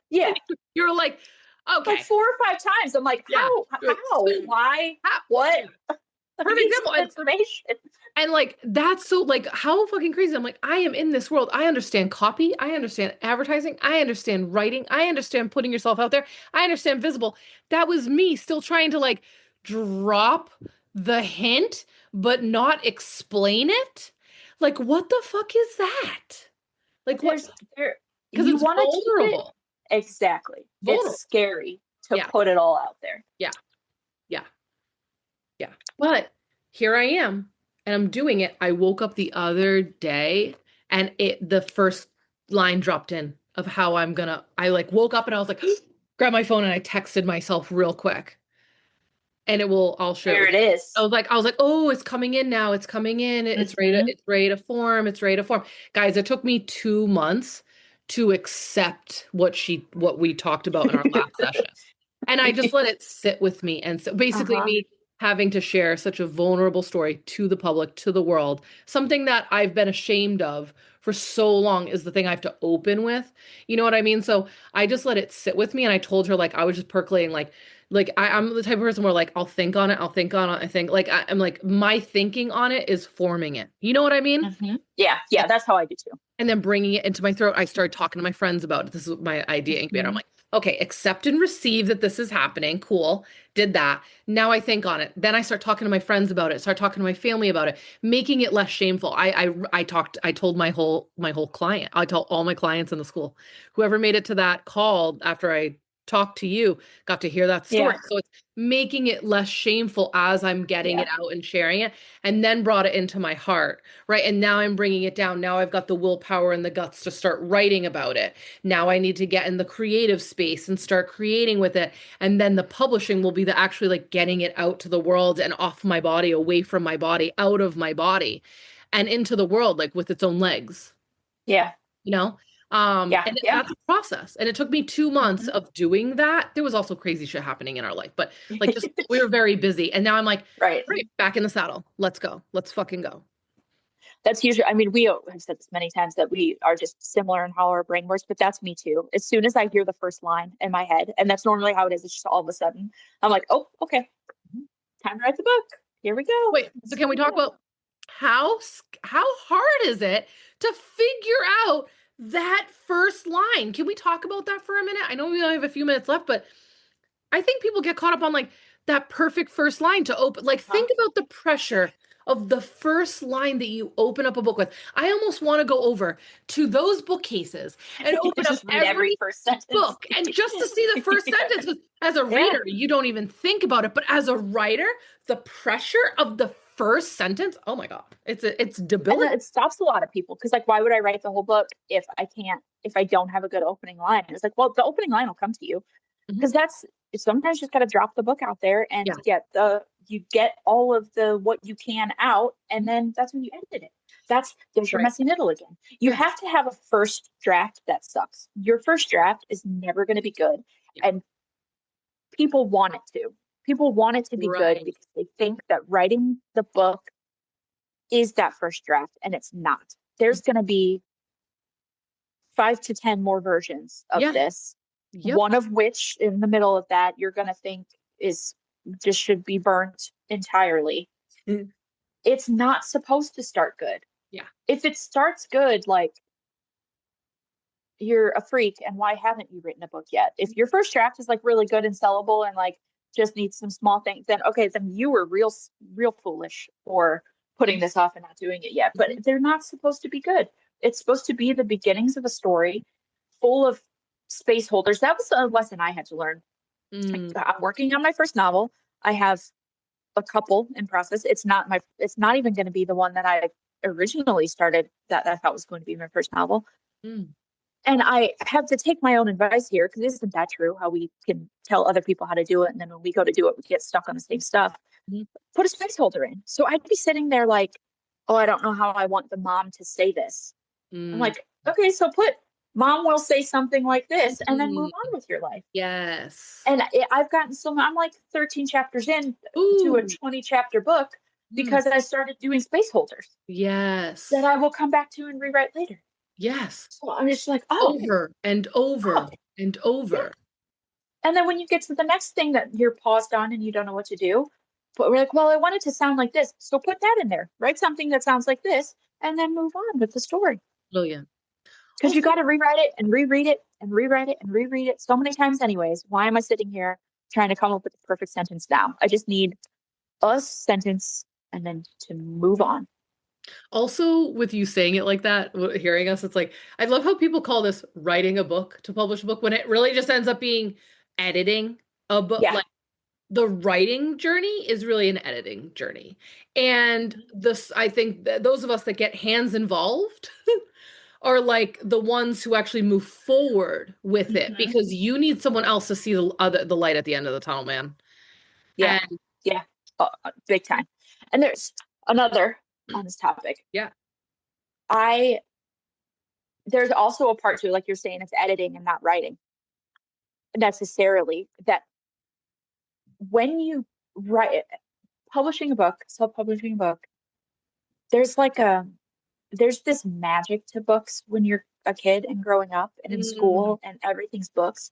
Yeah, You were like, like okay, 4 or 5 times. I'm like, yeah. You're like, why, What? what? Yeah. I Perfect need example. some information. And like that's so like how fucking crazy. I'm like, I am in this world. I understand copy. I understand advertising. I understand writing. I understand putting yourself out there. I understand visible. That was me still trying to like drop the hint, but not explain it. Like, what the fuck is that? Like what? There's there Because You it's want to keep it vulnerable. exactly. It's Vulnerable. scary to Yeah. put it all out there. Yeah. Yeah. Yeah. But here I am and I'm doing it. I woke up the other day and the first line dropped in of how I like woke up and I was like, grab my phone and I texted myself real quick and I'll share it There with it you. is. I was like, oh, it's coming in now. It's coming in. Mm-hmm. It's ready to form. It's ready to form. Guys, it took me 2 months to accept what we talked about in our last session. And I just let it sit with me. And so basically, Uh-huh. me having to share such a vulnerable story to the public, to the world, something that I've been ashamed of for so long is the thing I have to open with. You know what I mean? So I just let it sit with me. And I told her, like, I was just percolating, I'm the type of person where, like, I'll think on it, I'll think on it, I think, like, I'm like, my thinking on it is forming it. You know what I mean? Mm-hmm. Yeah, yeah, that's how I do too. And then bringing it into my throat, I started talking to my friends about it. This is my idea incubator. I'm Mm-hmm. like, okay, accept and receive that this is happening. Cool. Did that. Now I think on it. Then I start talking to my friends about it, start talking to my family about it, making it less shameful. I told my whole client. I told all my clients in the school. Whoever made it to that call after I talked to you got to hear that story. Yeah, So it's making it less shameful as I'm getting yeah, it out and sharing it, and then brought it into my heart. Right. And now I'm bringing it down. Now I've got the willpower and the guts to start writing about it. Now I need to get in the creative space and start creating with it. And then the publishing will be the actually like getting it out to the world and off my body, away from my body, out of my body and into the world, like with its own legs, yeah, you know? yeah, And yeah. that's a process. And it took me 2 months Mm-hmm. of doing that. There was also crazy shit happening in our life, but like just we were very busy. And now I'm like, Right. right, back in the saddle. Let's go. Let's fucking go. That's usually, I mean, we have said this many times that we are just similar in how our brain works, but that's me too. As soon as I hear the first line in my head, and that's normally how it is, it's just all of a sudden, I'm like, oh, okay, time to write the book. Here we go. Wait, so can we talk about how hard is it to figure out that first line? Can we talk about that for a minute? I know we only have a few minutes left, but I think people get caught up on like that perfect first line to open. Like, Huh? think about the pressure of the first line that you open up a book with. I almost want to go over to those bookcases and open up Just read every every first sentence. book and just to see the first Yeah. sentence. 'Cause as a Yeah. reader, you don't even think about it, but as a writer, the pressure of the first sentence, oh my God, it's And debilitating. it stops a lot of people because, like, why would I write the whole book if I don't have a good opening line? It's like, well, the opening line will come to you Mhm. because that's sometimes you just got to drop the book out there and Yeah. you get all of the what you can out, and Mhm. then that's when you edit it. There's your Right. messy middle again. You Yeah. have to have a first draft that sucks. Your first draft is never going to be good, Yeah. and people want it to. People want it to be good Right. because they think that writing the book is that first draft, and it's not. There's going to be 5 to 10 more versions of Yeah. this, Yep. one of which in the middle of that you're going to think is just should be burnt entirely. Mm. It's not supposed to start good. Yeah. If it starts good, like, you're a freak, and why haven't you written a book yet? If your first draft is like really good and sellable and like just needs some small things, then okay, then you were real foolish for putting this off and not doing it yet. But Mhm. they're not supposed to be good. It's supposed to be the beginnings of a story full of space holders. That was a lesson I had to learn. Like, Mm. I'm working on my first novel. I have a couple in process. It's not even going to be the one that I originally started that I thought was going to be my first novel. Mm. And I have to take my own advice here because isn't that true? How we can tell other people how to do it, and then when we go to do it, we get stuck on the same stuff. Mhm. Put a space holder in. So I'd be sitting there like, oh, I don't know how I want the mom to say this. I'm Mm. like, okay, so put mom will say something like this, and then move Mm. on with your life. Yes. And I've gotten I'm like 13 chapters in to a Ooh. 20 chapter book Mm. because I started doing space holders that Yes. I will come back to and rewrite later. Yes. So I'm just like, Over and over oh, and yeah. over. And then when you get to the next thing that you're paused on and you don't know what to do, but we're like, well, I want it to sound like this. So put that in there. Write something that sounds like this and then move on with the story. Brilliant. Because you Also, got to rewrite it and reread it and rewrite it and reread it so many times, anyways. Why am I sitting here trying to come up with the perfect sentence now? I just need a sentence and then to move on. also with you saying it like that, hearing us, it's like I love how people call this writing a book to publish a book when it really just ends up being editing a book. Yeah. Like the writing journey is really an editing journey. And this, I think that those of us that get hands involved are like the ones who actually move forward with it Mm-hmm. because you need someone else to see the light at the end of the tunnel, man. Yeah. And Yeah. Big time. And there's another on this topic. yeah. I There's also a part to, like you're saying, it's editing and not writing necessarily. That when you write, publishing a book, self-publishing a book, there's like there's this magic to books when you're a kid and growing up and in Mm, school and everything's books.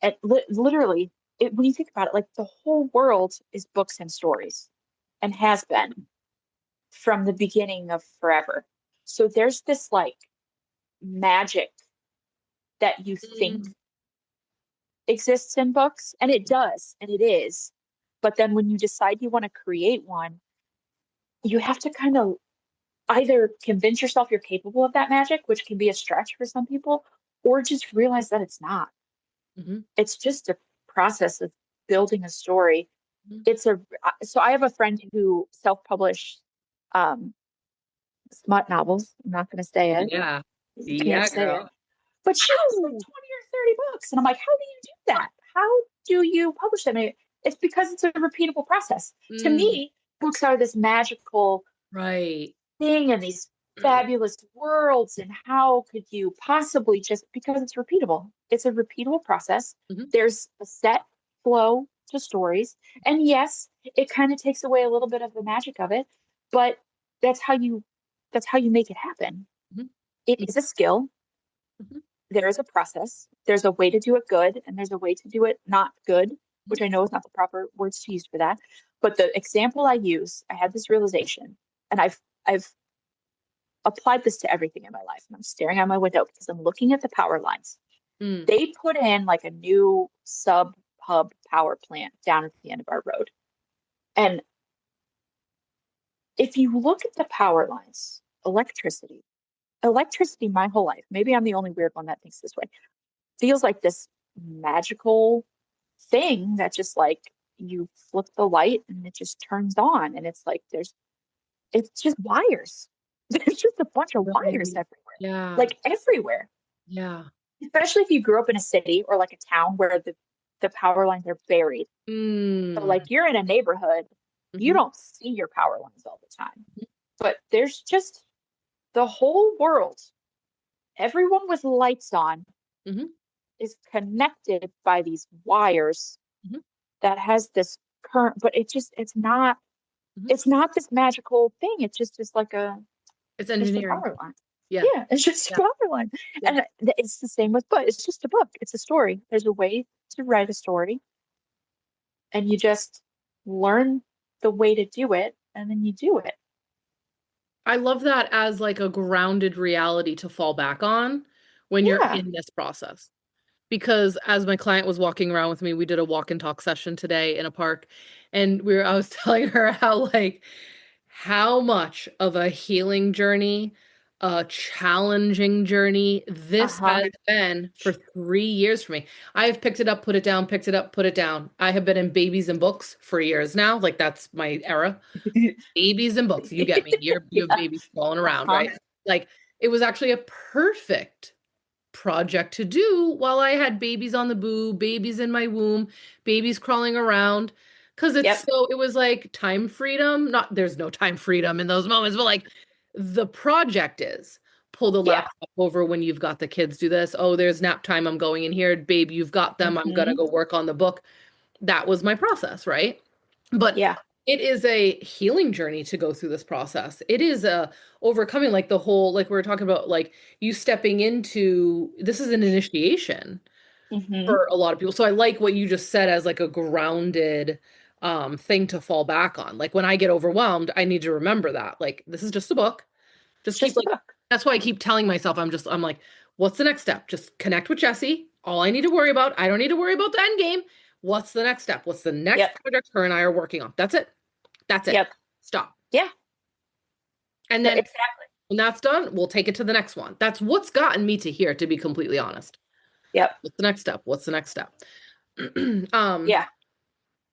And literally, when you think about it, like the whole world is books and stories and has been from the beginning of forever. So there's this like magic that you think mm, exists in books, and it does, and it is. But then when you decide you want to create one, you have to kind of either convince yourself you're capable of that magic, which can be a stretch for some people, or just realize that it's not. mhm, It's just a process of building a story. mhm. It's a So I have a friend who self-published um, smut novels. I'm not going to say it. Yeah. You can't Yeah, say it. girl. But she has like 20 or 30 books. And I'm like, how do you do that? How do you publish them? And it's because it's a repeatable process. To Mm, me, books are this magical right. thing and these fabulous worlds. And how could you possibly just because it's repeatable? It's a repeatable process. Mhm. There's a set flow to stories. And yes, it kind of takes away a little bit of the magic of it, but that's how you that's how you make it happen. Mhm. It is a skill. Mhm. There is a process. There's a way to do it good, and there's a way to do it not good, Mhm. which I know is not the proper words to use for that. But the example I use, I had this realization, and I've applied this to everything in my life. And I'm staring out my window because I'm looking at the power lines. Mm. They put in like a new sub hub power plant down at the end of our road. And if you look at the power lines, electricity my whole life, maybe I'm the only weird one that thinks this way, feels like this magical thing that just like you flip the light and it just turns on and it's like it's just wires. There's just a bunch of wires Right. everywhere. Yeah. Like everywhere. Yeah. Especially if you grew up in a city or like a town where the power lines are buried. So Mm. like you're in a neighborhood, you Hmm. don't see your power lines all the time. But there's just the whole world, everyone with lights on Hmm. is connected by these wires Hmm. that has this current, but Hmm. it's not this magical thing. It's just like It's just a engineering. power line. Yeah. Yeah, it's just a Yeah. power line. Yeah. And it's the same with book. It's just a book. It's a story. There's a way to write a story, and you just learn the way to do it, and then you do it. I love that as like a grounded reality to fall back on when you're Yeah. in this process. Because as my client was walking around with me, we did a walk and talk session today in a park, and I was telling her how much of a healing journey, a challenging journey this Uh-huh. has been for 3 years for me. I have picked it up, put it down, picked it up, put it down. I have been in babies and books for years now. Like that's my era. Babies and books. You get me. You have Yeah. babies crawling around, Uh-huh. right? Like it was actually a perfect project to do while I had babies on the boob, babies in my womb, babies crawling around. Cause Yep. it was like time freedom. Not there's no time freedom in those moments, but like the project is pull the Yeah. laptop over when you've got the kids, do this. Oh, there's nap time. I'm going in here. Babe, you've got them. I'm gonna Hmm. go work on the book. That was my process, right? But Yeah. it is a healing journey to go through this process. It is a overcoming like the whole like we were talking about like you stepping into this is an initiation Hmm. for a lot of people. So I like what you just said as like a grounded thing to fall back on. Like when I get overwhelmed, I need to remember that. Like this is just a book. It's Just keep just a like book. that's why I keep telling myself I'm like, what's the next step? Just connect with Jessi. All I need to worry about, I don't need to worry about the end game. What's the next step? What's the next Yep. project her and I are working on? That's it. That's it. Yep. Stop. Yeah. And No, then exactly. when that's done, we'll take it to the next one. That's what's gotten me to here, to be completely honest. Yep. What's the next step? What's the next step? um, Yeah. I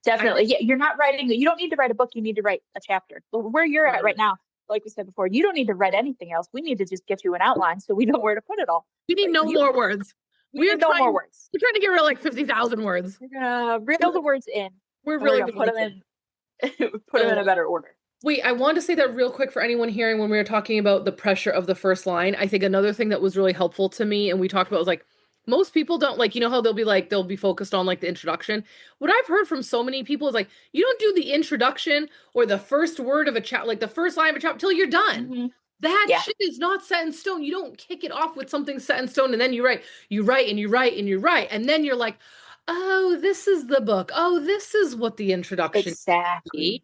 Definitely. Yeah. You're not writing, you don't need to write a book. You need to write a chapter. But where you're love at right it. now, like we said before, you don't need to write anything else. We need to just get you an outline so we know where to put it all. We need Like no more words. we need no more words. We're trying to get rid of like 50,000 words. We're gonna We're, reel the words in we're and we're really gonna doing put this them thing. put them in a So better order. wait, I want to say that real quick for anyone hearing when we were talking about the pressure of the first line. I think another thing that was really helpful to me, and we talked about was like, most people don't like, you know how they'll be focused on like the introduction. What I've heard from so many people is like, you don't do the introduction or the first word of a chat, like the first line of a chat till you're done. Hmm. That Yeah. shit is not set in stone. You don't kick it off with something set in stone and then you write and you write and you write. And then you're like, oh, this is the book. Oh, this is what the introduction Exactly. is.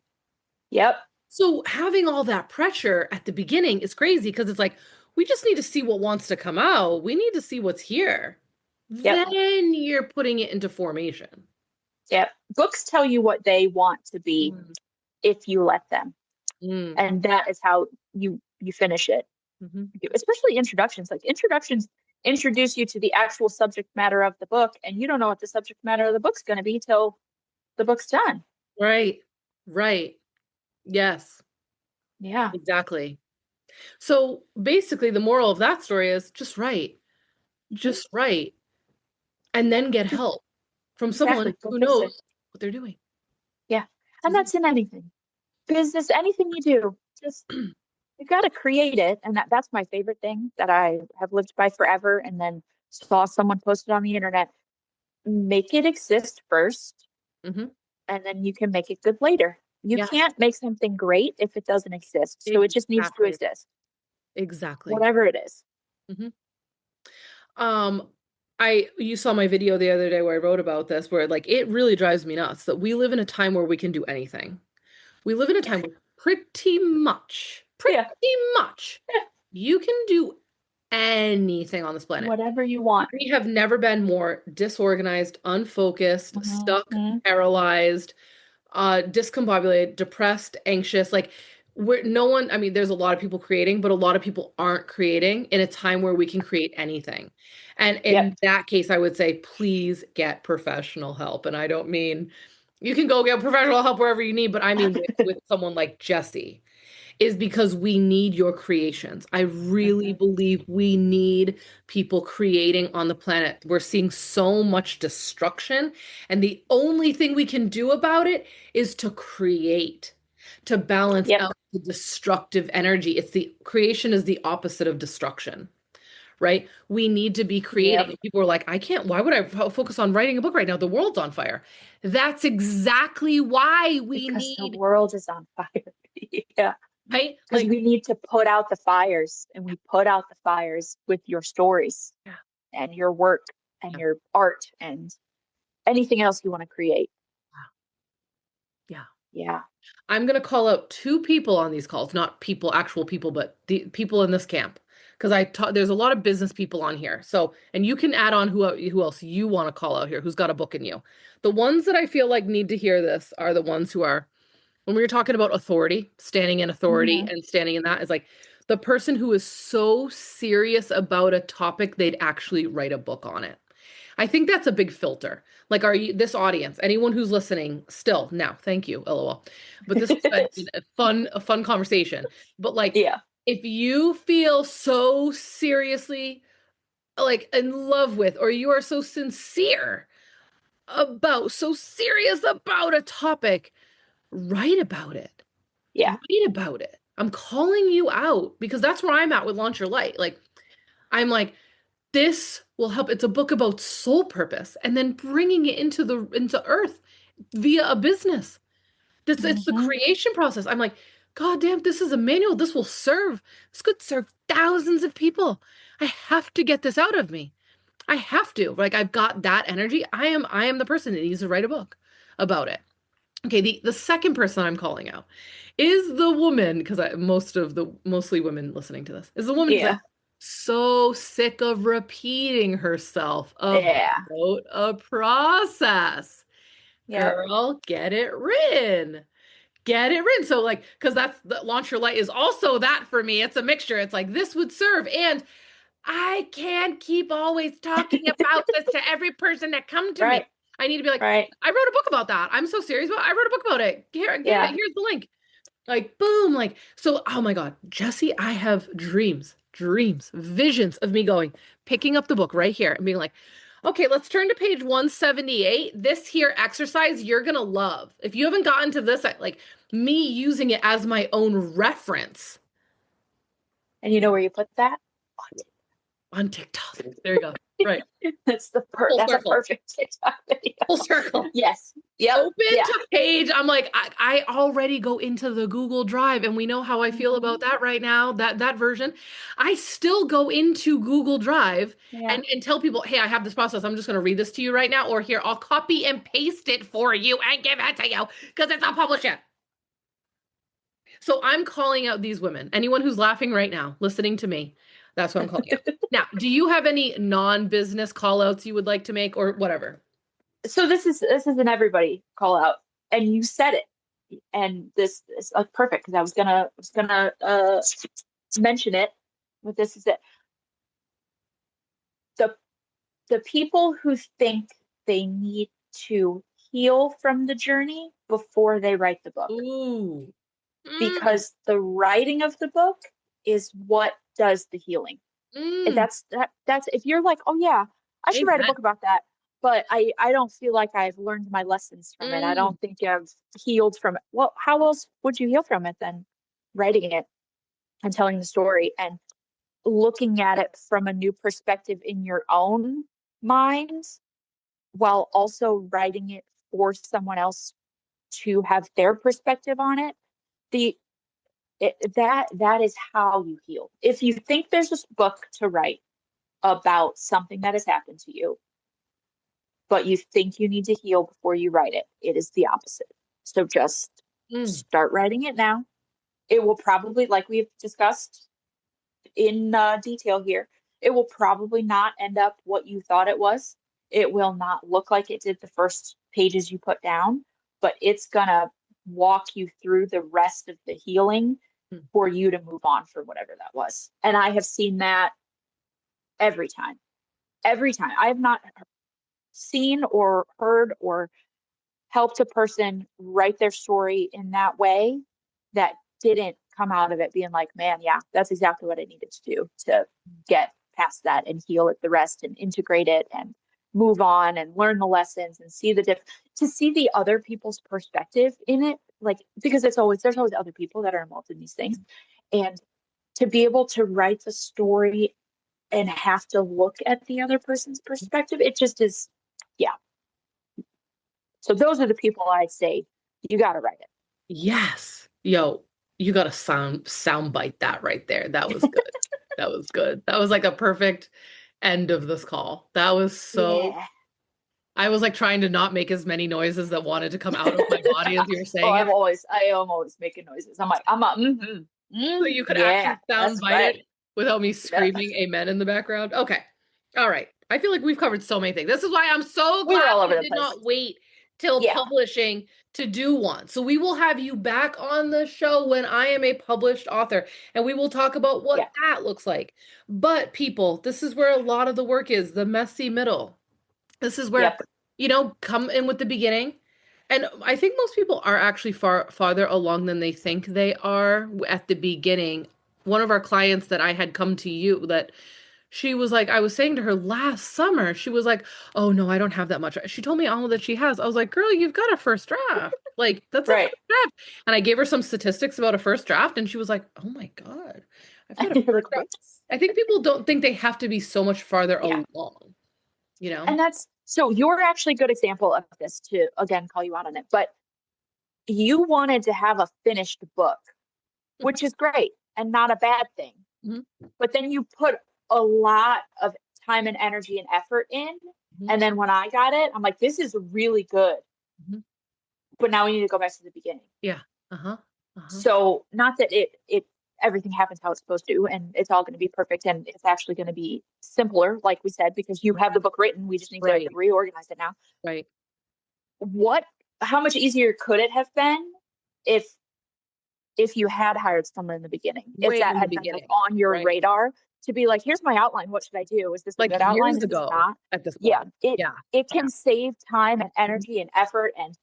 Yep. So having all that pressure at the beginning is crazy because it's like, we just need to see what wants to come out. We need to see what's here. Yep. Then you're putting it into formation. Yep. Books tell you what they want to be Mm, if you let them. mm, And that is how you finish it. mhm. Especially introductions. Like introductions introduce you to the actual subject matter of the book, and you don't know what the subject matter of the book's going to be till the book's done. Right. Right. Yes, Yeah. exactly. So basically, the moral of that story is Hmm. just write, and then get Just help from someone exactly. Go who visit. knows what they're doing. Yeah. It's And easy. that's in anything. Business, anything you do. Just you got to create it, and that's my favorite thing that I have lived by forever, and then saw someone posted on the internet. Make it exist first, Hmm. and then you can make it good later. You Yes, can't make something great if it doesn't exist. So it just needs to exactly. exist, Exactly. whatever it is. Hmm. Um, you saw my video the other day where I wrote about this, where like it really drives me nuts that we live in a time where we can do anything. We live in a Yeah. time where pretty Yeah. much, you can do anything on this planet. Whatever you want. We have never been more disorganized, unfocused, stuck, Hmm. paralyzed, discombobulated, depressed, anxious. Like we're no one, I mean, there's a lot of people creating, but a lot of people aren't creating in a time where we can create anything. And Yep. in that case, I would say, please get professional help. And I don't mean you can go get professional help wherever you need, but I mean with someone like Jessi, is because we need your creations. I really Mhm. believe we need people creating on the planet. We're seeing so much destruction, and the only thing we can do about it is to create, to balance Yep. out the destructive energy. It's the creation is the opposite of destruction, right? We need to be creating. Yep. And people are like, I can't, why would I focus on writing a book right now? The world's on fire. That's exactly why we Because the need, world is on fire. Yeah. right? Because Like, we need to put out the fires, and we put out the fires with your stories yeah, and your work and yeah, your art and anything else you want to create. yeah. Yeah. I'm going to call out two people on these calls, not people, actual people, but the people in this camp. Because there's a lot of business people on here. So, and you can add on who else you want to call out here, who's got a book in you. The ones that I feel like need to hear this are the ones who are, when we were talking about authority, standing in authority Hmm. and standing in that is like the person who is so serious about a topic, they'd actually write a book on it. I think that's a big filter. Like, are you this audience, anyone who's listening still now, thank you, LOL. But this has been a fun conversation. But like, Yeah. if you feel so seriously like in love with, or you are so sincere about, so serious about a topic, write about it. Yeah. Write about it. I'm calling you out because that's where I'm at with Launch Your Light. Like, I'm like, this will help. It's a book about soul purpose and then bringing it into earth via a business. This It's the Hmm. creation process. I'm like, God damn, this is a manual. This could serve thousands of people. I have to get this out of me. I have to. Like, I've got that energy. I am the person that needs to write a book about it. Okay, the second person I'm calling out is the woman, because mostly women listening to this, is the woman who's like Yeah. so sick of repeating herself about Yeah. a process. Yep. Girl, get it written. Get it written. So like, because that's the Launch Your Light is also that for me. It's a mixture. It's like this would serve. And I can't keep always talking about this to every person that come to me. Right. I need to be like, Right. I wrote a book about that. I'm so serious about it. I wrote a book about it. Here, get it. Yeah. Here's the link. Like, boom. Like, so, oh my God, Jessi, I have dreams, visions of me picking up the book right here and being like, okay, let's turn to page 178. This here exercise you're gonna love. If you haven't gotten to this, like me using it as my own reference And you know where you put that? on TikTok. There you go. Right. Full That's a circle. perfect TikTok video. Full circle. Yes. Yep. Open Yeah. to page. I'm like, I already go into the Google Drive, and we know how I feel Hmm. about that right now, that version. I still go into Google Drive Yeah. and tell people, hey, I have this process. I'm just going to read this to you right now, or here, I'll copy and paste it for you and give it to you because it's, I'll publish it. So I'm calling out these women. Anyone who's laughing right now, listening to me, that's what I'm calling out. Now, do you have any non-business call outs you would like to make or whatever? So this is an everybody call out, and you said it, and this is perfect because I was gonna mention it, but this is it. The the people who think they need to heal from the journey before they write the book, Ooh. Mm, because the writing of the book is what does the healing. mm. That's if you're like, oh yeah, I should write a Amen. book about that, but I don't feel like I've learned my lessons from it. I Mm, don't think I've healed from it. Well, how else would you heal from it than writing it and telling the story and looking at it from a new perspective in your own mind, while also writing it for someone else to have their perspective on it? The that is how you heal. If you think there's a book to write about something that has happened to you, but you think you need to heal before you write it, it is the opposite. So just mm. start writing it now. It will probably, like we've discussed in detail here, it will probably not end up what you thought it was. It will not look like it did the first pages you put down, but it's going to walk you through the rest of the healing Hmm. for you to move on from whatever that was. And I have seen that every time. Every time. I have not seen or heard or helped a person write their story in that way that didn't come out of it being like, man, yeah, that's exactly what I needed to do to get past that and heal it the rest and integrate it and move on and learn the lessons and see to see the other people's perspective in it, like, because there's always other people that are involved in these things, and to be able to write the story and have to look at the other person's perspective, it just is, yeah. So those are the people I'd say you got to write Yes. Yo, you got to sound bite that right there. That was good. That was good. That was like a perfect end of this call. That was it. so Yeah. I was like trying to not make as many noises that wanted to come out of my body as you were Oh, saying it. I am always making noises. So you could yeah, actually sound that's bite right. it without me Yeah. screaming amen in the background. Okay. All right. I feel like we've covered so many things. This is why I'm so We were glad all over we the did place. not wait till Yeah. publishing to do one. So we will have you back on the show when I am a published author and we will talk about what Yeah. that looks like. But people, this is where a lot of the work is, the messy middle. This is where, Yep. come in with the beginning. And I think most people are actually farther along than they think they are at the beginning. One of our clients that I had come to you that she was like, I was saying to her last summer, she was like, oh no, I don't have that much. She told me all that she has. I was like, girl, you've got a first draft. Like, that's a first Right. draft. And I gave her some statistics about a first draft, and she was like, oh my God, I've got a You're first like, draft. what? I think people don't think they have to be so much farther Yeah. along, you know? And that's so you're actually a good example of this to again call you out on it. But you wanted to have a finished book, which is great and not a bad thing. Mhm, But then you put a lot of time and energy and effort in. mhm, And then when I got it, I'm like, this is really good. mhm. But now we need to go back to the beginning. Yeah. Uh-huh. Uh-huh. So not that it everything happens how it's supposed to and it's all going to be perfect and it's actually going to be simpler, like we said, because you have the book written. We just need to Right. reorganize it now. Right. What how much easier could it have been if you had hired someone in the beginning, if Way that in the had been like beginning. on your Right. radar to be like, here's my outline, what should I do? Is this a Like good outline? years Is this ago not? at this Yeah, point. it Yeah. it Yeah. can save time and Mhm. energy and effort and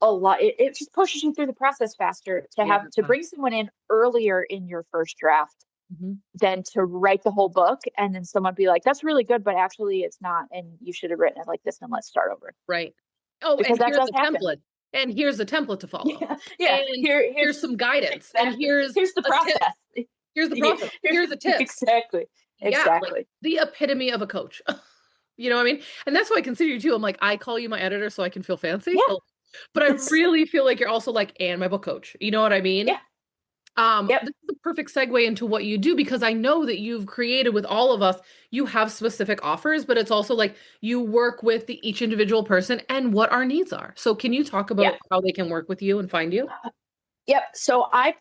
a lot. It just pushes you through the process faster to Yeah. have to bring someone in earlier in your first draft Mhm. than to write the whole book and then someone be like, that's really good, but actually it's not, and you should have written it like this and let's start over. Right. Oh, Because and that here's does a happen. template. And here's a template to follow. Yeah, yeah. And here's some guidance. And Exactly. here's Here's the a tip. process. Here's the Yeah, process. Here's a tip. exactly. Yeah, like Exactly. the epitome of a coach. You know what I mean? And that's why I consider you too. I'm like, I call you my editor so I can feel fancy. Yeah. Oh, but I really feel like you're also like, and my book coach. You know what I mean? Yeah. Yep. This is a perfect segue into what you do because I know that you've created with all of us, you have specific offers, but it's also like you work with each individual person and what our needs are. So can you talk Yeah. about how they can work with you and find you? Yep. So I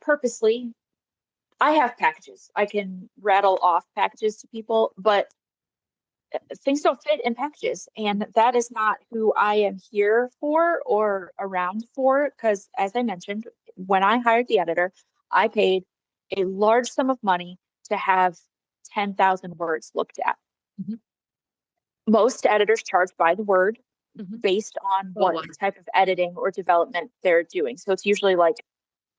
have packages. I can rattle off packages to people, but things don't fit in packages. And that is not who I am here for or around for. Because as I mentioned, when I hired the editor, I paid a large sum of money to have 10,000 words looked at. Mhm, Most editors charge by the word mhm. based on Oh, what wow. type of editing or development they're doing. So it's usually like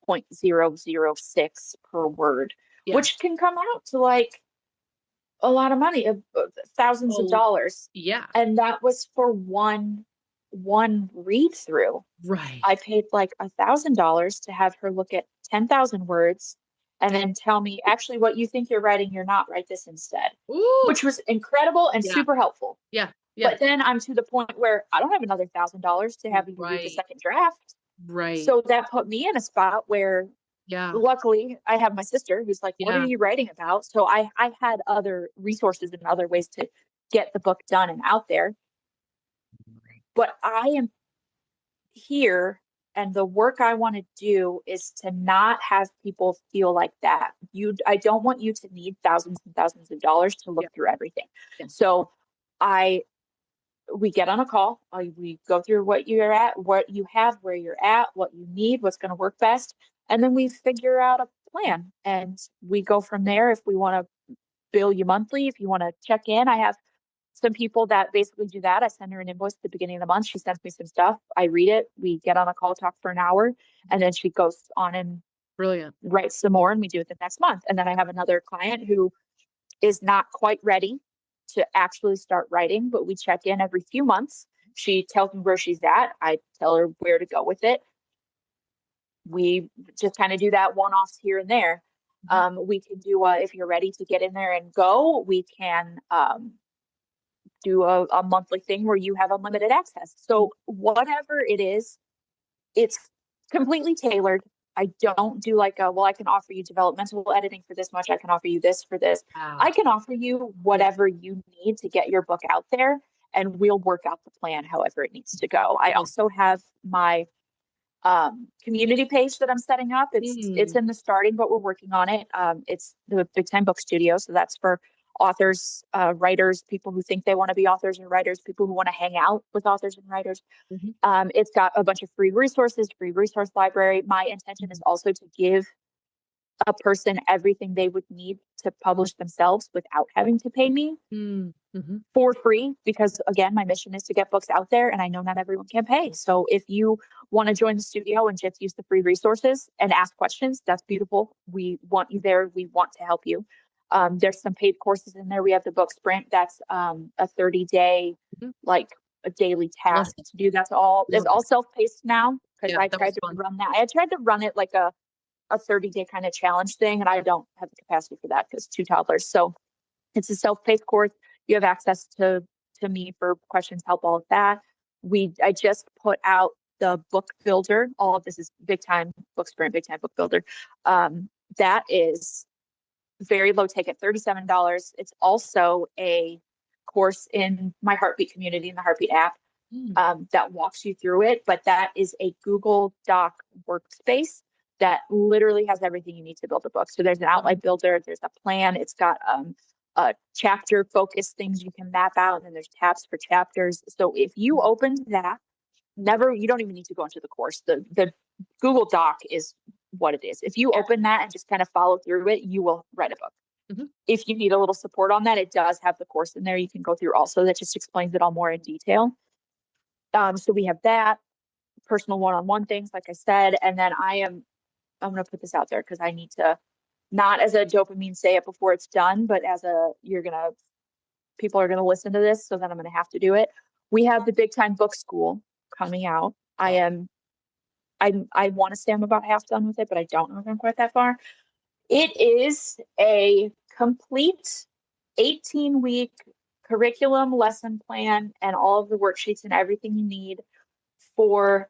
0.006 per word, Yeah. which can come out to like a lot of money, thousands of Oh, dollars. yeah. And that was for one read through. Right. I paid like $1,000 to have her look at 10,000 words and then tell me actually what you think you're writing, you're not, write this instead, Ooh. which was incredible and Yeah. super helpful. Yeah. Yeah. But then I'm to the point where I don't have another $1,000 to have you read the Right. second draft. Right. So that put me in a spot where Yeah. luckily I have my sister who's like, what are Yeah. you writing about? So I had other resources and other ways to get the book done and out there. But I am here and the work I want to do is to not have people feel like that. I don't want you to need thousands and thousands of dollars to look Yeah. through everything. Yeah. So I we get on a call, we go through what you're at, what you have, where you're at, what you need, what's going to work best. And then we figure out plan. And we go from there. If we want to bill you monthly, if you want to check in, I have some people that basically do that. I send her an invoice at the beginning of the month. She sends me some stuff. I read it. We get on a call, talk for an hour, and then she goes on and Brilliant. writes some more, and we do it the next month. And then I have another client who is not quite ready to actually start writing, but we check in every few months. She tells me where she's at. I tell her where to go with it. We just kind of do that one-offs here and there. We can do if you're ready to get in there and go, we can do a monthly thing where you have unlimited access. So whatever it is, it's completely tailored. I don't do like well, I can offer you developmental editing for this much. I can offer you this for this. I can offer you whatever you need to get your book out there, and we'll work out the plan however it needs to go. I also have my community page that I'm setting up. It's in the starting, but we're working on it. It's the Big Time Book Studio. So that's for authors, writers, people who think they want to be authors and writers, people who want to hang out with authors and writers. It's got a bunch of free resources, free resource library. My intention is also to give a person everything they would need to publish themselves without having to pay me for free, because again, my mission is to get books out there, and I know not everyone can pay. So if you want to join the studio and just use the free resources and ask questions, that's beautiful. We want you there. We want to help you. There's some paid courses in there. We have the book sprint. That's a 30-day, like a daily task to do. It's all self-paced now, because I tried to run that. I tried to run it like a 30-day kind of challenge thing, and I don't have the capacity for that because 2 toddlers. So it's a self-paced course. You have access to me for questions, help, all of that. I just put out the book builder. All of this is Big Time Book Sprint, Big Time Book Builder. That is very low ticket, $37. It's also a course in my Heartbeat community, in the Heartbeat app, that walks you through it. But that is a Google Doc workspace that literally has everything you need to build a book. So there's an outline builder, there's a plan, it's got chapter focused things you can map out, and then there's tabs for chapters. So if you opened that, you don't even need to go into the course. The Google Doc is what it is. If you open that and just kind of follow through it, you will write a book. If you need a little support on that, it does have the course in there you can go through also that just explains it all more in detail. So we have that, personal one-on-one things, like I said, and then I'm going to put this out there because I need to, not as a dopamine say it before it's done, but as people are going to listen to this, so then I'm going to have to do it. We have the Big Time Book School coming out. I want to say I'm about half done with it, but I don't know if I'm quite that far. It is a complete 18-week curriculum, lesson plan, and all of the worksheets and everything you need for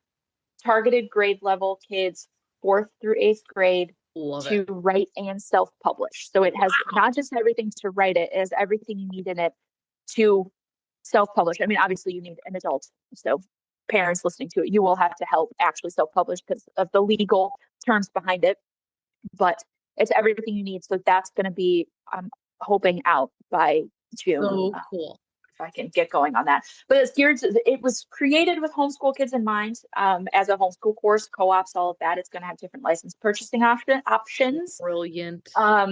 targeted grade level kids, 4th through 8th grade, to write and self-publish. So it has not just everything to write it has everything you need in it to self-publish. I mean, obviously you need an adult. So parents listening to it, you will have to help actually self-publish because of the legal terms behind it. But it's everything you need. So that's going to be, I'm hoping, out by June. So cool. If I can get going on that. But it was created with homeschool kids in mind, as a homeschool course, co-ops, all of that. It's going to have different license purchasing options. Brilliant. Or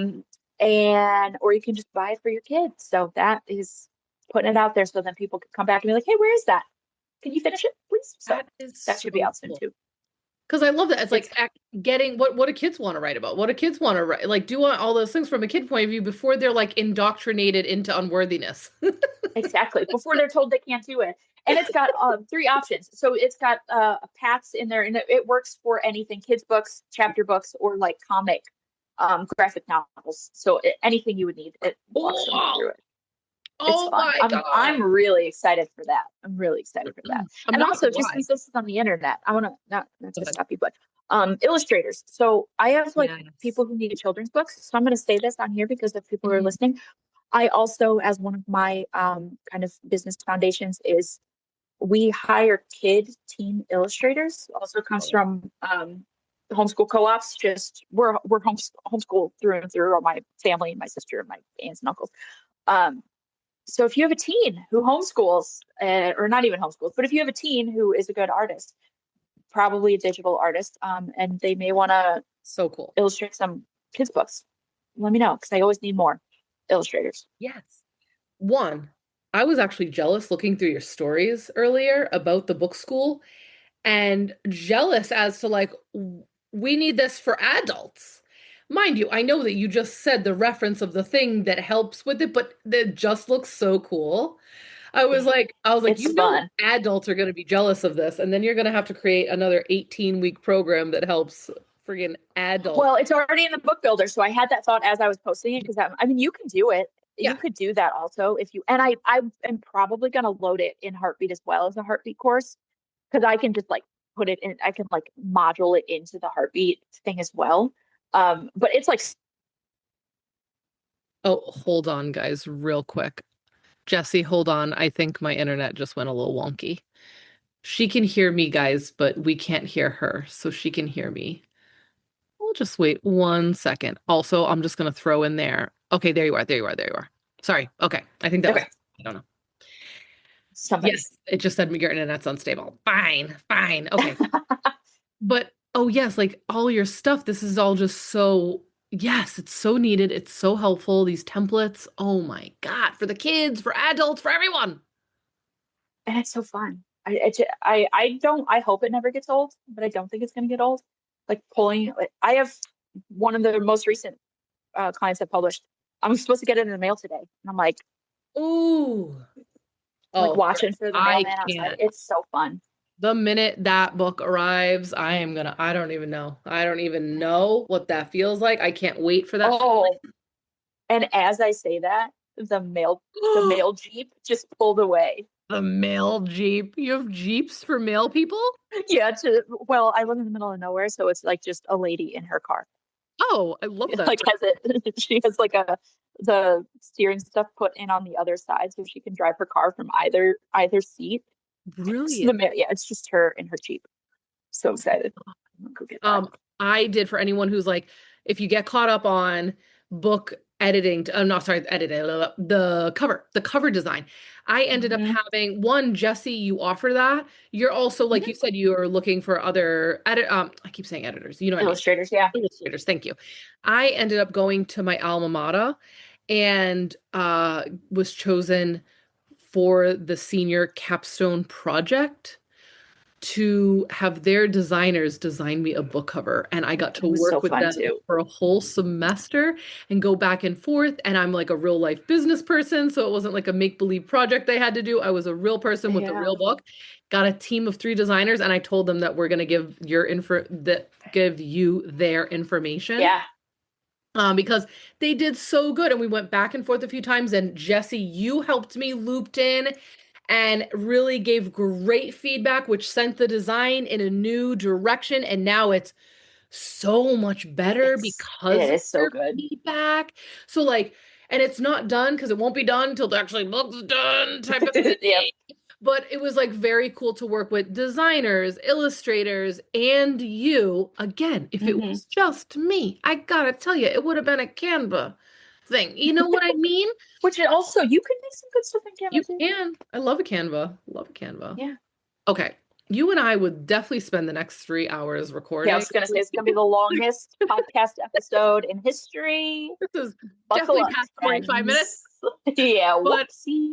you can just buy it for your kids. So that is putting it out there so then people can come back and be like, hey, where is that? Can you finish it, please? So that should be out soon too. Because I love that. It's like getting what do kids want to write about? What do kids want to write? Like do all those things from a kid point of view before they're like indoctrinated into unworthiness. Exactly. Before they're told they can't do it. And it's got 3 options. So it's got paths in there, and it works for anything, kids books, chapter books, or like comic, graphic novels. So anything you would need, it walks them through it. Oh my God. I'm really excited for that. And also, just since this is on the internet, I want to not to stop you, but illustrators. So I have people who need children's books. So I'm going to say this on here because if people are listening, I also, as one of my kind of business foundations, is we hire teen illustrators. Also comes from homeschool co-ops. Just we're homeschool through and through, or my family and my sister and my aunts and uncles. So if you have a teen who homeschools, or not even homeschools, but if you have a teen who is a good artist, probably a digital artist, and they may want to illustrate some kids' books, let me know because I always need more illustrators. Yes. One, I was actually jealous looking through your stories earlier about the book school and jealous as to like, we need this for adults. Mind you, I know that you just said the reference of the thing that helps with it, but it just looks so cool. I was like, It's you know, fun. adults are going to be jealous of this, and then you're going to have to create another 18-week program that helps friggin' adults. Well, it's already in the book builder, so I had that thought as I was posting it because I mean, you can do it. Yeah. You could do that also if you, and I am probably going to load it in Heartbeat as well as a Heartbeat course because I can just like put it in, I can like module it into the Heartbeat thing as well. But it's like, Oh, hold on, guys, real quick. Jessi, hold on. I think my internet just went a little wonky. She can hear me, guys, but we can't hear her, so she can hear me. We'll just wait 1 second. Also, I'm just gonna throw in there. Okay, there you are. There you are. There you are. Sorry. Okay. I think that was, okay, I don't know. somebody's. Yes, it just said your internet's unstable. Fine, fine. Okay. But oh yes, like all your stuff, this is all just so, yes, it's so needed. It's so helpful. These templates. Oh my God, for the kids, for adults, for everyone. And it's so fun. I don't, I hope it never gets old, but I don't think it's going to get old. Like pulling, like, I have one of the most recent clients I've published. I'm supposed to get it in the mail today. And I'm Ooh. like Oh, watching for the I mailman outside. can't. It's so fun. The minute that book arrives, I don't even know. I don't even know what that feels like. I can't wait for that Oh, and as I say that, the feeling. mail Jeep just pulled away. The mail Jeep. You have Jeeps for mail people? Yeah, well, I live in the middle of nowhere, so it's like just a lady in her car. Oh, I love that Like for has it she has like a the steering stuff put in on the other side so she can drive her car from either seat. So brilliant. yeah, it's just her in her Jeep. So excited. I'm gonna go get that. Um, I did for anyone who's like, if you get caught up on book editing, no, sorry, editing, the cover design. I ended up Hmm. having one, Jessi, you offer that. You're also, like Hmm. you said, you're looking for other I keep saying editors, you know what I mean? Illustrators, yeah. Illustrators, thank you. I ended up going to my alma mater and was chosen for the senior capstone project to have their designers design me a book cover. And I got to It was so work with fun them too. for a whole semester and go back and forth. And I'm like a real life business person. So it wasn't like a make believe project they had to do. I was a real person with a Yeah. real book. Got a team of 3 designers, and I told them that we're going to give you their information Yeah. because they did so good. And we went back and forth a few times. And Jessi, you helped me looped in and really gave great feedback, which sent the design in a new direction. And now it's so much better It because of is so your good. feedback. So, like, and it's not done because it won't be done until the actually book's done type of thing. Yep. But it was like very cool to work with designers, illustrators, and you. Again, if it Hmm. was just me, I gotta tell you, it would have been a Canva thing. You know what I mean? Which also you can make some good stuff in You Canva too. can. I love a Canva. Love a Canva. Yeah. Okay. You and I would definitely spend the next 3 hours Yeah, I recording. was gonna say it's gonna be the longest podcast episode in history. This is Buckle definitely up, past 45 minutes, friends. Yeah, but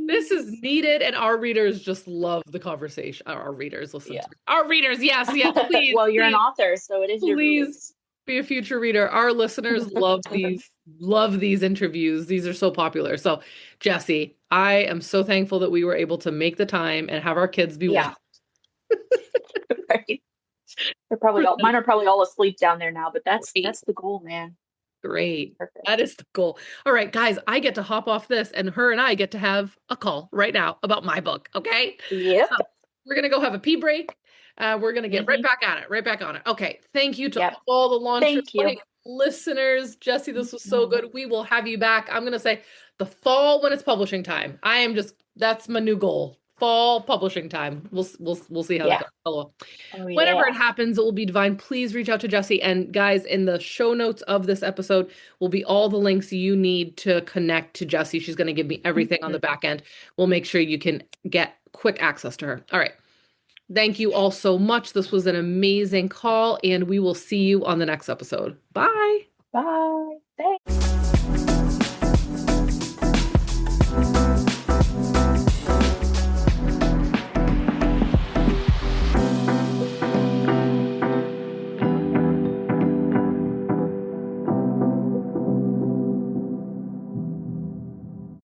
this is whoopsies. needed, and our readers just love the conversation. Our readers listen Yeah. to our readers. Yes, yes, please, Well, you're an please, author, so it is your please readers. be a future reader. Our listeners love these interviews. These are so popular. So, Jessi, I am so thankful that we were able to make the time and have our kids be well. Yeah, right. They're probably all mine are probably all asleep down there now, but Great. that's the goal, man. Great. That Perfect. is the goal. All right, guys, I get to hop off this, and her and I get to have a call right now about my book. Okay. Yep. So we're going to go have a pee break. We're going to get right Hmm. back at it, right back on it. Okay. Thank you to Yep. all the Launcher Thank you. Light listeners. Jessi, this was so Mhm. good. We will have you back. I'm going to say the fall when it's publishing time. That's my new goal. Fall publishing time. We'll see how that Yeah. goes. Hello. Oh Whenever yeah. it happens, it will be divine. Please reach out to Jessi. And guys, in the show notes of this episode will be all the links you need to connect to Jessi. She's going to give me everything on the Mhm. back end. We'll make sure you can get quick access to her. All right. Thank you all so much. This was an amazing call, and we will see you on the next episode. Bye. Bye. Thanks.